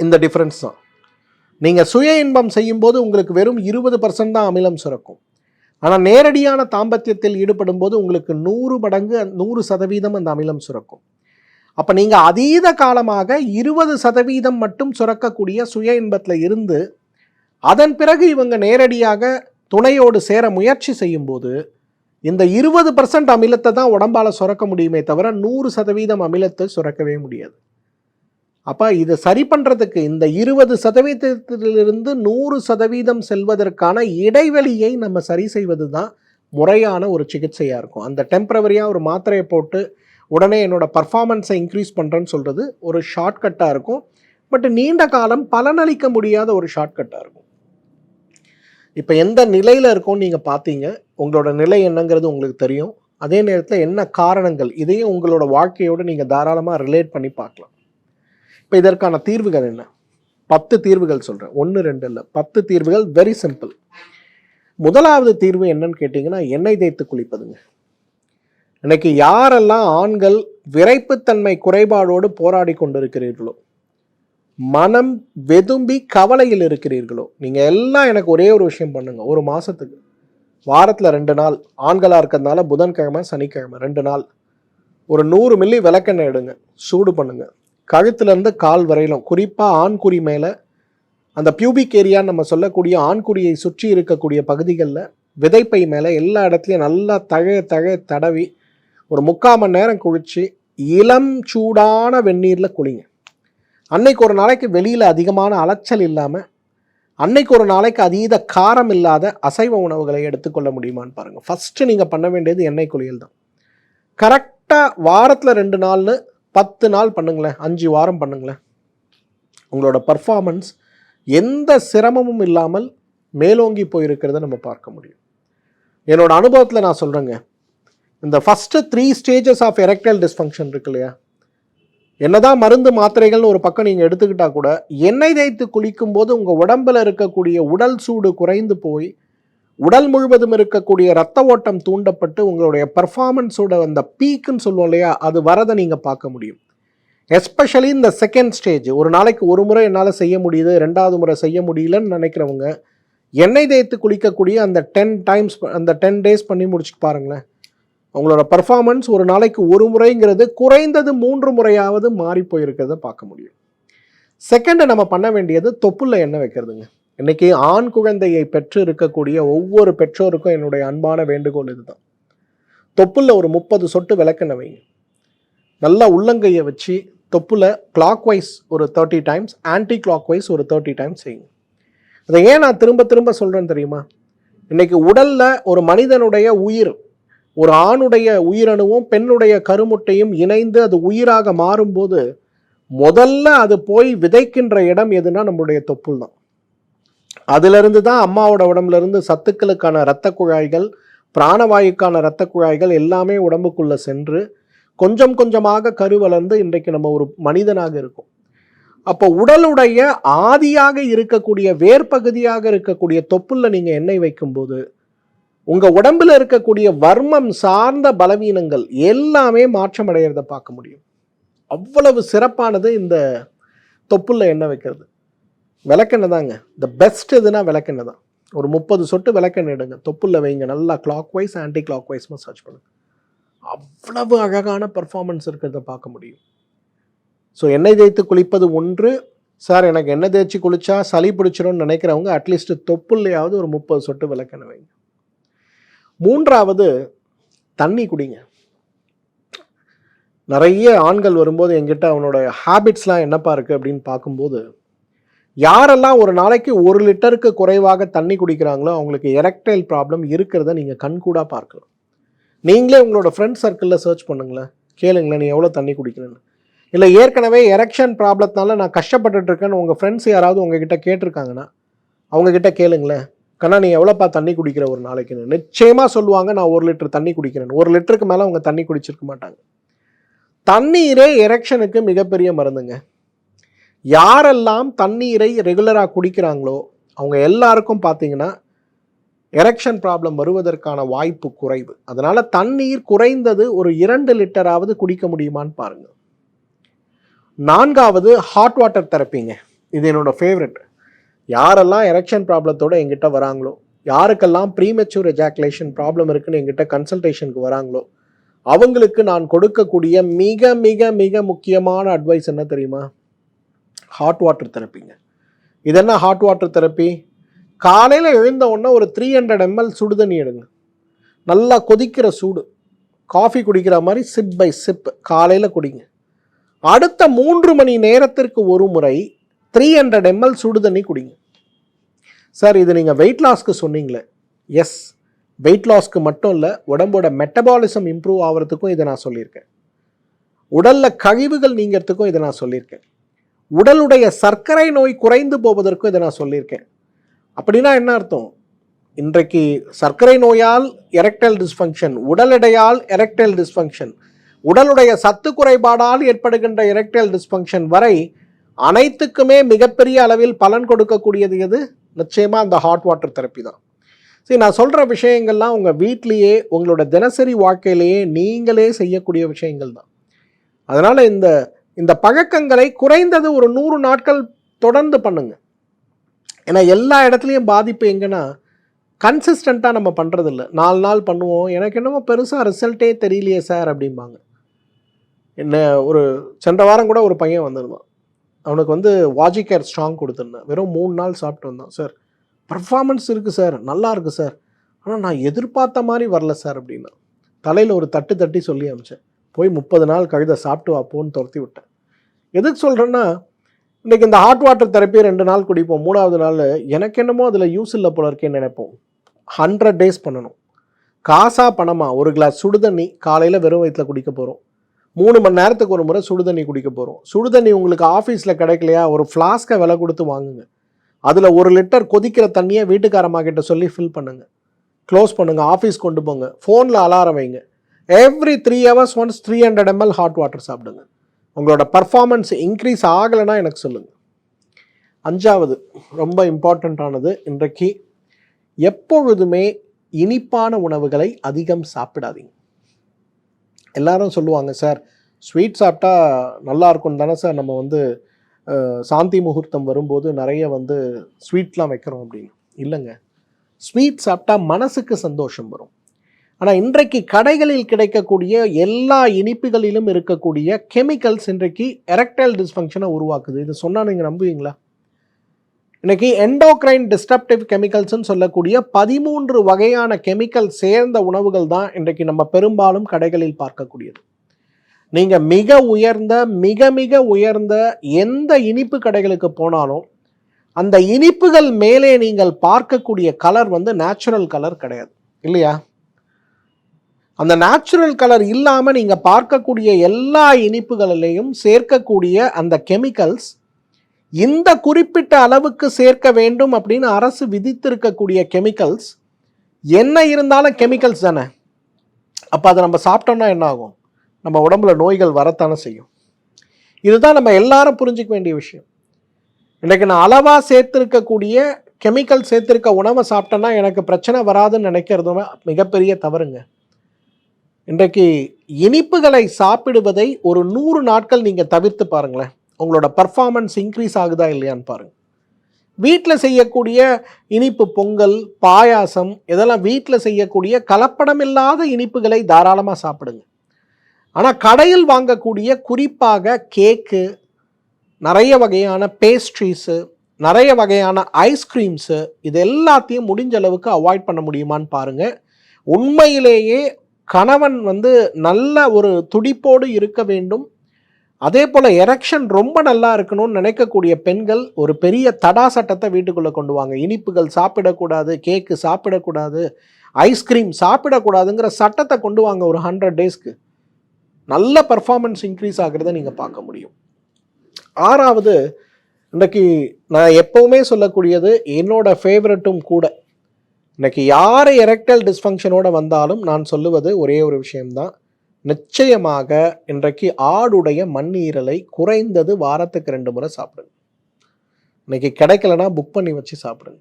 இந்த டிஃப்ரென்ஸ் தான். நீங்கள் சுய இன்பம் செய்யும்போது உங்களுக்கு வெறும் 20% தான் அமிலம் சுரக்கும். ஆனால் நேரடியான தாம்பத்தியத்தில் ஈடுபடும் போது உங்களுக்கு 100 மடங்கு 100% அந்த அமிலம் சுரக்கும். அப்போ நீங்கள் அதீத காலமாக 20% மட்டும் சுரக்கக்கூடிய சுய இன்பத்தில் இருந்து அதன் பிறகு இவங்க நேரடியாக துணையோடு சேர முயற்சி செய்யும்போது இந்த 20% அமிலத்தை தான் உடம்பால் சுரக்க முடியுமே தவிர 100% அமிலத்தை சுரக்கவே முடியாது. அப்போ இதை சரி பண்ணுறதுக்கு இந்த 20% 100% செல்வதற்கான இடைவெளியை நம்ம சரி செய்வது தான் முறையான ஒரு சிகிச்சையாக இருக்கும். அந்த டெம்பரவரியாக ஒரு மாத்திரையை போட்டு உடனே என்னோடய பர்ஃபார்மன்ஸை இன்க்ரீஸ் பண்ணுறேன்னு சொல்கிறது ஒரு ஷார்ட்கட்டாக இருக்கும். பட் நீண்ட காலம் பலனளிக்க முடியாத ஒரு ஷார்ட்கட்டாக இருக்கும். இப்போ எந்த நிலையில் இருக்கும்னு நீங்கள் பார்த்தீங்க, உங்களோட நிலை என்னங்கிறது உங்களுக்கு தெரியும். அதே நேரத்தில் என்ன காரணங்கள், இதையும் உங்களோட வாழ்க்கையோடு நீங்கள் தாராளமாக ரிலேட் பண்ணி பார்க்கலாம். இப்போ இதற்கான தீர்வுகள் என்ன? 10 தீர்வுகள் சொல்கிறேன், 1 2 இல்லை, 10 தீர்வுகள். Very simple. முதலாவது தீர்வு என்னன்னு கேட்டிங்கன்னா, எண்ணெய் தேய்த்து குளிப்பதுங்க. இன்னைக்கு யாரெல்லாம் ஆண்கள் விரைப்புத்தன்மை குறைபாடோடு போராடி கொண்டிருக்கிறீர்களோ, மனம் வெதும்பி கவலையில் இருக்கிறீர்களோ, நீங்கள் எல்லாம் எனக்கு ஒரே ஒரு விஷயம் பண்ணுங்க. ஒரு மாதத்துக்கு வாரத்தில் 2 நாள், ஆண்களாக இருக்கிறதுனால புதன்கிழமை சனிக்கிழமை 2 நாள், ஒரு 100 மில்லி விளக்கெண்ணெய் எடுங்க, சூடு பண்ணுங்க. கழுத்துலேருந்து கால் வரையிலும், குறிப்பாக ஆண்குறி மேலே, அந்த பியூபிக் ஏரியான்னு நம்ம சொல்லக்கூடிய ஆண்குறியை சுற்றி இருக்கக்கூடிய பகுதிகளில், விதைப்பை மேலே, எல்லா இடத்துலையும் நல்லா தடவி ஒரு 3/4 மணி நேரம் குளித்து இளம் சூடான வெந்நீரில் குளிங்க. அன்னைக்கு ஒரு நாளைக்கு வெளியில் அதிகமான அலைச்சல் இல்லாமல், அன்னைக்கு ஒரு நாளைக்கு அதீத காரம் இல்லாத அசைவ உணவுகளை எடுத்துக்கொள்ள முடியுமான்னு பாருங்கள். ஃபஸ்ட்டு நீங்கள் பண்ண வேண்டியது எண்ணெய் குளியல் தான். கரெக்டாக வாரத்தில் 2 நாள்னு 10 நாள் பண்ணுங்களேன், 5 வாரம் பண்ணுங்களேன். உங்களோட பர்ஃபார்மன்ஸ் எந்த சிரமமும் இல்லாமல் மேலோங்கி போயிருக்கிறத நம்ம பார்க்க முடியும். என்னோட அனுபவத்தில் நான் சொல்கிறேங்க, இந்த first 3 stages of erectile dysfunction இருக்கு இல்லையா, என்னதான் மருந்து மாத்திரைகள்னு ஒரு பக்கம் நீங்கள் எடுத்துக்கிட்டால் கூட, எண்ணெய் தேய்த்து குளிக்கும் போது உங்கள் உடம்பில் இருக்கக்கூடிய உடல் சூடு குறைந்து போய் உடல் முழுவதும் இருக்கக்கூடிய ரத்த ஓட்டம் தூண்டப்பட்டு உங்களுடைய பர்ஃபார்மன்ஸோட அந்த பீக்குன்னு சொல்லுவோம் இல்லையா, அது வரதை நீங்கள் பார்க்க முடியும். எஸ்பெஷலி இந்த செகண்ட் ஸ்டேஜ், ஒரு நாளைக்கு ஒரு முறை என்னால் செய்ய முடியுது, 2வது முறை செய்ய முடியலன்னு நினைக்கிறவங்க, எண்ணெய் தேய்த்து குளிக்கக்கூடிய அந்த 10 டைம்ஸ், அந்த 10 டேஸ் பண்ணி முடிச்சுட்டு பாருங்களேன். உங்களோட பர்ஃபார்மன்ஸ் ஒரு நாளைக்கு ஒரு முறைங்கிறது குறைந்தது 3 முறையாவது மாறி போயிருக்கிறத பார்க்க முடியும். செகண்டு நம்ம பண்ண வேண்டியது தொப்புள்ள எண்ணெய் வைக்கிறதுங்க. இன்றைக்கி ஆண் குழந்தையை பெற்று இருக்கக்கூடிய ஒவ்வொரு பெற்றோருக்கும் என்னுடைய அன்பான வேண்டுகோள் இதுதான். தொப்புள்ள ஒரு 30 சொட்டு விளக்கெண்ணெய் வைங்க. நல்லா உள்ளங்கையை வச்சு தொப்புல கிளாக் வைஸ் ஒரு 30 டைம்ஸ், ஆன்டி கிளாக் வைஸ் ஒரு 30 டைம்ஸ் செய்யுங்க. அதை ஏன் நான் திரும்ப திரும்ப சொல்கிறேன்னு தெரியுமா? இன்றைக்கி உடலில் ஒரு மனிதனுடைய உயிர், ஒரு ஆணுடைய உயிரணுவும் பெண்ணுடைய கருமுட்டையும் இணைந்து அது உயிராக மாறும்போது முதல்ல அது போய் விதைக்கின்ற இடம் எதுனா நம்மளுடைய தொப்புள் தான். அதிலிருந்து தான் அம்மாவோட உடம்புலேருந்து சத்துக்களுக்கான இரத்த குழாய்கள், பிராணவாயுக்கான இரத்த குழாய்கள் எல்லாமே உடம்புக்குள்ளே சென்று கொஞ்சம் கொஞ்சமாக கரு வளர்ந்து இன்றைக்கு நம்ம ஒரு மனிதனாக இருக்கும். அப்போ உடலுடைய ஆதியாக இருக்கக்கூடிய வேர்பகுதியாக இருக்கக்கூடிய தொப்புள்ள நீங்கள் எண்ணெய் வைக்கும்போது உங்கள் உடம்பில் இருக்கக்கூடிய வர்மம் சார்ந்த பலவீனங்கள் எல்லாமே மாற்றம் அடைகிறத பார்க்க முடியும். அவ்வளவு சிறப்பானது இந்த தொப்புள்ள எண்ணெய் வைக்கிறது. விளக்கெண்ணெய் தாங்க த பெஸ்ட். எதுனா விளக்கெண்ணெய் தான். ஒரு 30 சொட்டு விளக்கெண்ணெய் எடுங்க, தொப்புள்ள வைங்க, நல்லா clockwise anti clockwise massage பண்ணுங்க. அவ்வளவு அழகான பர்ஃபார்மன்ஸ் இருக்கிறத பார்க்க முடியும். ஸோ எண்ணெய் தேய்த்து குளிப்பது ஒன்று. சார் எனக்கு எண்ணெய் தேய்ச்சி குளிச்சா சளி பிடிச்சிடும்னு நினைக்கிறவங்க அட்லீஸ்ட் தொப்புள்ளையாவது ஒரு 30 சொட்டு விளக்கெண்ணெய் வைங்க. 3வது தண்ணி குடிங்க. நிறைய ஆண்கள் வரும்போது என்கிட்ட அவனோட ஹேபிட்ஸ்லாம் என்னப்பா இருக்குது அப்படின்னு பார்க்கும்போது, யாரெல்லாம் ஒரு நாளைக்கு 1 லிட்டருக்கு குறைவாக தண்ணி குடிக்கிறாங்களோ அவங்களுக்கு எரெக்டைல் ப்ராப்ளம் இருக்கிறத நீங்கள் கண்கூடாக பார்க்கலாம். நீங்களே உங்களோட ஃப்ரெண்ட் சர்க்கிளில் சர்ச் பண்ணுங்களேன், கேளுங்களேன் நீ எவ்வளோ தண்ணி குடிக்கிறேன்னு. இல்லை ஏற்கனவே எரெக்ஷன் ப்ராப்ளத்தினால நான் கஷ்டப்பட்டுட்ருக்கேன்னு உங்கள் ஃப்ரெண்ட்ஸ் யாராவது உங்ககிட்ட கேட்டிருக்காங்கன்னா அவங்கக்கிட்ட கேளுங்களேன், கண்ணா நீ எவ்வளோப்பா தண்ணி குடிக்கிற ஒரு நாளைக்குன்னு. நிச்சயமாக சொல்லுவாங்க நான் 1 லிட்டர் தண்ணி குடிக்கிறேன். 1 லிட்டருக்கு மேலே அவங்க தண்ணி குடிச்சிருக்க மாட்டாங்க. தண்ணீரே எரெக்ஷனுக்கு மிகப்பெரிய மருந்துங்க. யாரெல்லாம் தண்ணீரை ரெகுலராக குடிக்கிறாங்களோ அவங்க எல்லாருக்கும் பார்த்தீங்கன்னா எரெக்ஷன் ப்ராப்ளம் வருவதற்கான வாய்ப்பு குறைவு. அதனால் தண்ணீர் குறைந்தது ஒரு 2 லிட்டராவது குடிக்க முடியுமான்னு பாருங்கள். 4வது ஹாட் வாட்டர் தெரப்பிங்க. இது என்னோட ஃபேவரெட். யாரெல்லாம் எரெக்ஷன் ப்ராப்ளத்தோடு எங்கிட்ட வராங்களோ, யாருக்கெல்லாம் ப்ரீமெச்சூர் எஜாக்குலேஷன் ப்ராப்ளம் இருக்குன்னு எங்கிட்ட கன்சல்டேஷனுக்கு வராங்களோ அவங்களுக்கு நான் கொடுக்கக்கூடிய மிக மிக மிக முக்கியமான அட்வைஸ் என்ன தெரியுமா? ஹாட் வாட்டர் தெரப்பிங்க. இது என்ன ஹாட் வாட்டர் தெரப்பி? காலையில் எழுந்த உடனே ஒரு 300 ml சுடுதண்ணி எடுங்க. நல்லா கொதிக்கிற சூடு, காஃபி குடிக்கிற மாதிரி சிப் பை சிப் காலையில் குடிங்க. அடுத்த 3 மணி நேரத்திற்கு ஒரு முறை 300 ml சுடு தண்ணி குடிங்க. சார் இது நீங்கள் வெயிட் லாஸ்க்கு சொன்னீங்களே, எஸ், வெயிட் லாஸ்க்கு மட்டும் இல்லை, உடம்போட மெட்டபாலிசம் இம்ப்ரூவ் ஆகிறதுக்கும் இதை நான் சொல்லியிருக்கேன். உடலில் கழிவுகள் நீங்கிறதுக்கும் இதை நான் சொல்லியிருக்கேன். உடலுடைய சர்க்கரை நோய் குறைந்து போவதற்கும் இதை நான் சொல்லியிருக்கேன். அப்படின்னா என்ன அர்த்தம்? இன்றைக்கு சர்க்கரை நோயால் எரெக்டைல் டிஸ்ஃபங்க்ஷன், உடல் எடையால் எரெக்டைல் டிஸ்ஃபங்க்ஷன், உடலுடைய சத்து குறைபாடால் ஏற்படுகின்ற எரெக்டைல் டிஸ்ஃபங்க்ஷன் வரை அனைத்துக்குமே மிகப்பெரிய அளவில் பலன் கொடுக்கக்கூடியது எது? நிச்சயமாக அந்த ஹாட் வாட்டர் தெரப்பி தான். சரி, நான் சொல்கிற விஷயங்கள்லாம் உங்கள் வீட்லேயே உங்களோட தினசரி வாழ்க்கையிலேயே நீங்களே செய்யக்கூடிய விஷயங்கள் தான். அதனால் இந்த பழக்கங்களை குறைந்தது ஒரு 100 நாட்கள் தொடர்ந்து பண்ணுங்க. ஏன்னா எல்லா இடத்துலையும் பாதிப்பு எங்கன்னா கன்சிஸ்டண்ட்டாக நம்ம பண்ணுறதில்ல. 4 நாள் பண்ணுவோம், எனக்கு என்னமோ பெருசாக ரிசல்ட்டே தெரியலையே சார் அப்படிம்பாங்க. என்ன ஒரு சென்ற வாரம் கூட ஒரு பையன் வந்திருந்தான். அவனுக்கு வந்து வாஜிகேர் ஸ்ட்ராங் கொடுத்துருந்தேன். வெறும் 3 நாள் சாப்பிட்டு வந்தான். சார் பர்ஃபார்மன்ஸ் இருக்குது சார், நல்லா இருக்குது சார், ஆனால் நான் எதிர்பார்த்த மாதிரி வரல சார் அப்படின்னா. தலையில் ஒரு தட்டு தட்டி சொல்லி அமிச்சேன். போய் 30 நாள் கழுத சாப்பிட்டு வாப்போன்னு துரத்தி விட்டேன். எதுக்கு சொல்கிறேன்னா, இன்றைக்கி இந்த ஹாட் வாட்டர் தெரப்பி 2 நாள் குடிப்போம், 3ஆவது நாள் எனக்கு என்னமோ அதில் யூஸ் இல்லை போல இருக்கேன்னு நினைப்போம். 100 டேஸ் பண்ணணும். காசா பணமா? ஒரு கிளாஸ் சுடுதண்ணி காலையில் வெறும் வயிற்றில் குடிக்க போகிறோம். 3 மணி நேரத்துக்கு ஒரு முறை சுடுதண்ணி குடிக்க போகிறோம். சுடுதண்ணி உங்களுக்கு ஆஃபீஸில் கிடைக்கலையா, ஒரு ஃப்ளாஸ்கை விலை கொடுத்து வாங்குங்க. அதில் 1 லிட்டர் கொதிக்கிற தண்ணியை வீட்டுக்காரம்மா கிட்ட சொல்லி ஃபில் பண்ணுங்கள், க்ளோஸ் பண்ணுங்கள், ஆஃபீஸ் கொண்டு போங்க, ஃபோனில் அலாரம் வைங்க. Every 3 hours once 300 ml hot water சாப்பிடுங்க. உங்களோட பர்ஃபார்மன்ஸ் இன்க்ரீஸ் ஆகலைன்னா எனக்கு சொல்லுங்கள். 5வது ரொம்ப இம்பார்ட்டண்ட்டானது, இன்றைக்கு எப்பொழுதுமே இனிப்பான உணவுகளை அதிகம் சாப்பிடாதீங்க. எல்லாரும் சொல்லுவாங்க, சார் ஸ்வீட் சாப்பிட்டா நல்லா இருக்கும் தானே சார், நம்ம வந்து சாந்தி முகூர்த்தம் வரும்போது நிறைய வந்து ஸ்வீட்லாம் வைக்கிறோம் அப்படின்னு. இல்லைங்க, ஸ்வீட் சாப்பிட்டா மனசுக்கு சந்தோஷம் வரும். ஆனால் இன்றைக்கு கடைகளில் கிடைக்கக்கூடிய எல்லா இனிப்புகளிலும் இருக்கக்கூடிய கெமிக்கல்ஸ் இன்றைக்கு எரெக்டைல் டிஸ்ஃபங்க்ஷனை உருவாக்குது. இது சொன்னால் நீங்கள் நம்புவீங்களா? இன்றைக்கி எண்டோக்ரைன் டிஸ்டர்ப்டிவ் கெமிக்கல்ஸ்ன்னு சொல்லக்கூடிய 13 வகையான கெமிக்கல் சேர்ந்த உணவுகள் தான் இன்றைக்கு நம்ம பெரும்பாலும் கடைகளில் பார்க்கக்கூடியது. நீங்கள் மிக மிக உயர்ந்த எந்த இனிப்பு கடைகளுக்கு போனாலும் அந்த இனிப்புகள் மேலே நீங்கள் பார்க்கக்கூடிய கலர் வந்து நேச்சுரல் கலர் கிடையாது, இல்லையா? அந்த நேச்சுரல் கலர் இல்லாமல் நீங்கள் பார்க்கக்கூடிய எல்லா இனிப்புகளிலையும் சேர்க்கக்கூடிய அந்த கெமிக்கல்ஸ் இந்த குறிப்பிட்ட அளவுக்கு சேர்க்க வேண்டும் அப்படின்னு அரசு விதித்திருக்கக்கூடிய கெமிக்கல்ஸ் என்ன இருந்தாலும் கெமிக்கல்ஸ் தானே. அப்போ அதை நம்ம சாப்பிட்டோம்னா என்ன ஆகும்? நம்ம உடம்புல நோய்கள் வரத்தானே செய்யும். இதுதான் நம்ம எல்லாரும் புரிஞ்சிக்க வேண்டிய விஷயம். இன்றைக்கு நான் அளவாக சேர்த்துருக்கக்கூடிய கெமிக்கல் சேர்த்துருக்க உணவை சாப்பிட்டேன்னா எனக்கு பிரச்சனை வராதுன்னு நினைக்கிறதுமே மிகப்பெரிய தவறுங்க. இன்றைக்கு இனிப்புகளை சாப்பிடுவதை ஒரு 100 நாட்கள் நீங்கள் தவிர்த்து பாருங்களேன், உங்களோட பர்ஃபார்மன்ஸ் இன்க்ரீஸ் ஆகுதா இல்லையான்னு பாருங்கள். வீட்டில் செய்யக்கூடிய இனிப்பு பொங்கல், பாயாசம், இதெல்லாம் வீட்டில் செய்யக்கூடிய கலப்படமில்லாத இனிப்புகளை தாராளமாக சாப்பிடுங்க. ஆனால் கடையில் வாங்கக்கூடிய குறிப்பாக கேக்கு, நிறைய வகையான பேஸ்ட்ரீஸு, நிறைய வகையான ஐஸ்கிரீம்ஸு, இது எல்லாத்தையும் முடிஞ்ச அளவுக்கு அவாய்ட் பண்ண முடியுமான்னு பாருங்கள். உண்மையிலேயே கணவன் வந்து நல்ல ஒரு துடிப்போடு இருக்க வேண்டும், அதே போல் எரெக்ஷன் ரொம்ப நல்லா இருக்கணும்னு நினைக்கக்கூடிய பெண்கள் ஒரு பெரிய தடா சட்டத்தை வீட்டுக்குள்ளே கொண்டு வாங்க. இனிப்புகள் சாப்பிடக்கூடாது, கேக்கு சாப்பிடக்கூடாது, ஐஸ்கிரீம் சாப்பிடக்கூடாதுங்கிற சட்டத்தை கொண்டு வாங்க. ஒரு 100 டேஸ்க்கு நல்ல பர்ஃபார்மன்ஸ் இன்க்ரீஸ் ஆகிறத நீங்கள் பார்க்க முடியும். 6வது, இன்றைக்கி நான் எப்போவுமே சொல்லக்கூடியது, என்னோட ஃபேவரட்டும் கூட, இன்றைக்கி யார் எரெக்டைல் டிஸ்ஃபங்க்ஷனோடு வந்தாலும் நான் சொல்லுவது ஒரே ஒரு விஷயம்தான். நிச்சயமாக இன்றைக்கு ஆடுடைய மண்ணீரலை குறைந்தது வாரத்துக்கு 2 முறை சாப்பிடுங்க. இன்றைக்கி கிடைக்கலனா புக் பண்ணி வச்சு சாப்பிடுங்க.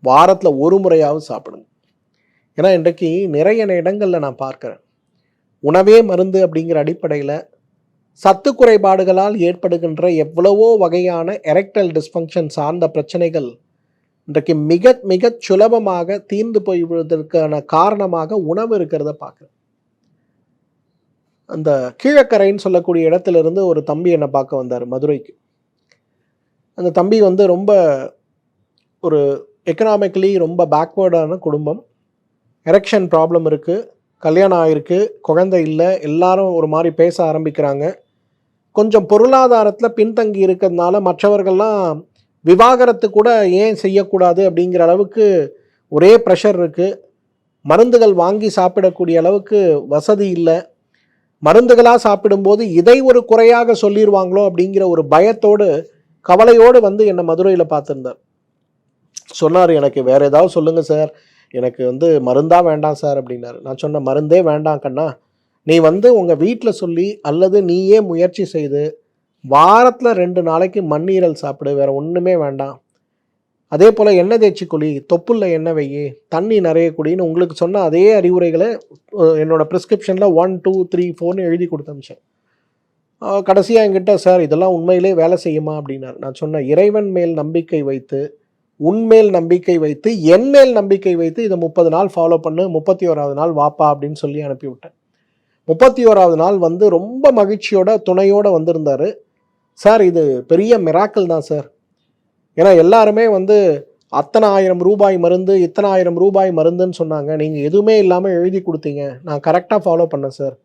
வாரத்தில் 1 முறையாவது சாப்பிடுங்க. ஏன்னா இன்றைக்கு நிறைய இடங்களில் நான் பார்க்குறேன், உணவே மருந்து அப்படிங்கிற அடிப்படையில் சத்து குறைபாடுகளால் ஏற்படுகின்ற எவ்வளவோ வகையான எரெக்டைல் டிஸ்ஃபங்க்ஷன் சார்ந்த பிரச்சனைகள் இன்றைக்கு மிக மிக சுலபமாக தீர்ந்து போய்விடுவதற்கான காரணமாக உணவு இருக்கிறத பார்க்குறேன். அந்த கீழக்கரைன்னு சொல்லக்கூடிய இடத்துலேருந்து ஒரு தம்பி என்னை பார்க்க வந்தார் மதுரைக்கு. அந்த தம்பி வந்து ரொம்ப ஒரு எக்கனாமிக்கலி ரொம்ப பேக்வேர்டான குடும்பம், எரெக்ஷன் ப்ராப்ளம் இருக்குது, கல்யாணம் ஆகிருக்கு, குழந்தை இல்லை, எல்லாரும் ஒரு மாதிரி பேச ஆரம்பிக்கிறாங்க. கொஞ்சம் பொருளாதாரத்தில் பின்தங்கி இருக்கிறதுனால மற்றவர்கள்லாம் விவாகரத்து கூட ஏன் செய்யக்கூடாது அப்படிங்கிற அளவுக்கு ஒரே ப்ரெஷர் இருக்குது. மருந்துகள் வாங்கி சாப்பிடக்கூடிய அளவுக்கு வசதி இல்லை. மருந்துகளாக சாப்பிடும்போது இதை ஒரு குறையாக சொல்லிடுவாங்களோ அப்படிங்கிற ஒரு பயத்தோடு கவலையோடு வந்து என்னை மதுரையில் பார்த்துருந்தார். சொன்னார், எனக்கு வேறு ஏதாவது சொல்லுங்கள் சார், எனக்கு வந்து மருந்தாக வேண்டாம் சார் அப்படின்னாரு. நான் சொன்ன, மருந்தே வேண்டாம் கண்ணா, நீ வந்து உங்கள் வீட்டில் சொல்லி அல்லது நீயே முயற்சி செய்து வாரத்தில் 2 நாளைக்கு மண்ணீரல் சாப்பிடு, வேறு ஒன்றுமே வேண்டாம். அதே போல் எண்ணெய் தேய்ச்சி குழி, தொப்புள்ள எண்ணெய் வெய்யி, தண்ணி நிறைய குடின்னு உங்களுக்கு சொன்ன அதே அறிவுரைகளை என்னோடய ப்ரிஸ்கிரிப்ஷனில் 1 2 3 4ன்னு எழுதி கொடுத்து அனுப்பிச்சேன். கடைசியாக என்கிட்ட, சார் இதெல்லாம் உண்மையிலே வேலை செய்யுமா அப்படின்னார். நான் சொன்னேன், இறைவன் மேல் நம்பிக்கை வைத்து, உன்மேல் நம்பிக்கை வைத்து, என் மேல் நம்பிக்கை வைத்து இதை 30 நாள் ஃபாலோ பண்ணு, 31வது நாள் வாப்பா அப்படின்னு சொல்லி அனுப்பிவிட்டேன். 31வது நாள் வந்து ரொம்ப மகிழ்ச்சியோட துணையோடு வந்திருந்தார். சார் இது பெரிய மிராக்கிள் தான் சார். ஏன்னா எல்லாருமே வந்து அத்தனை 1000 ரூபாய் மருந்து, இத்தனை 1000 ரூபாய் மருந்துன்னு சொன்னாங்க, நீங்கள் எதுவுமே இல்லாமல் எழுதி கொடுத்தீங்க, நான் கரெக்டாக ஃபாலோ பண்ணேன் சார்.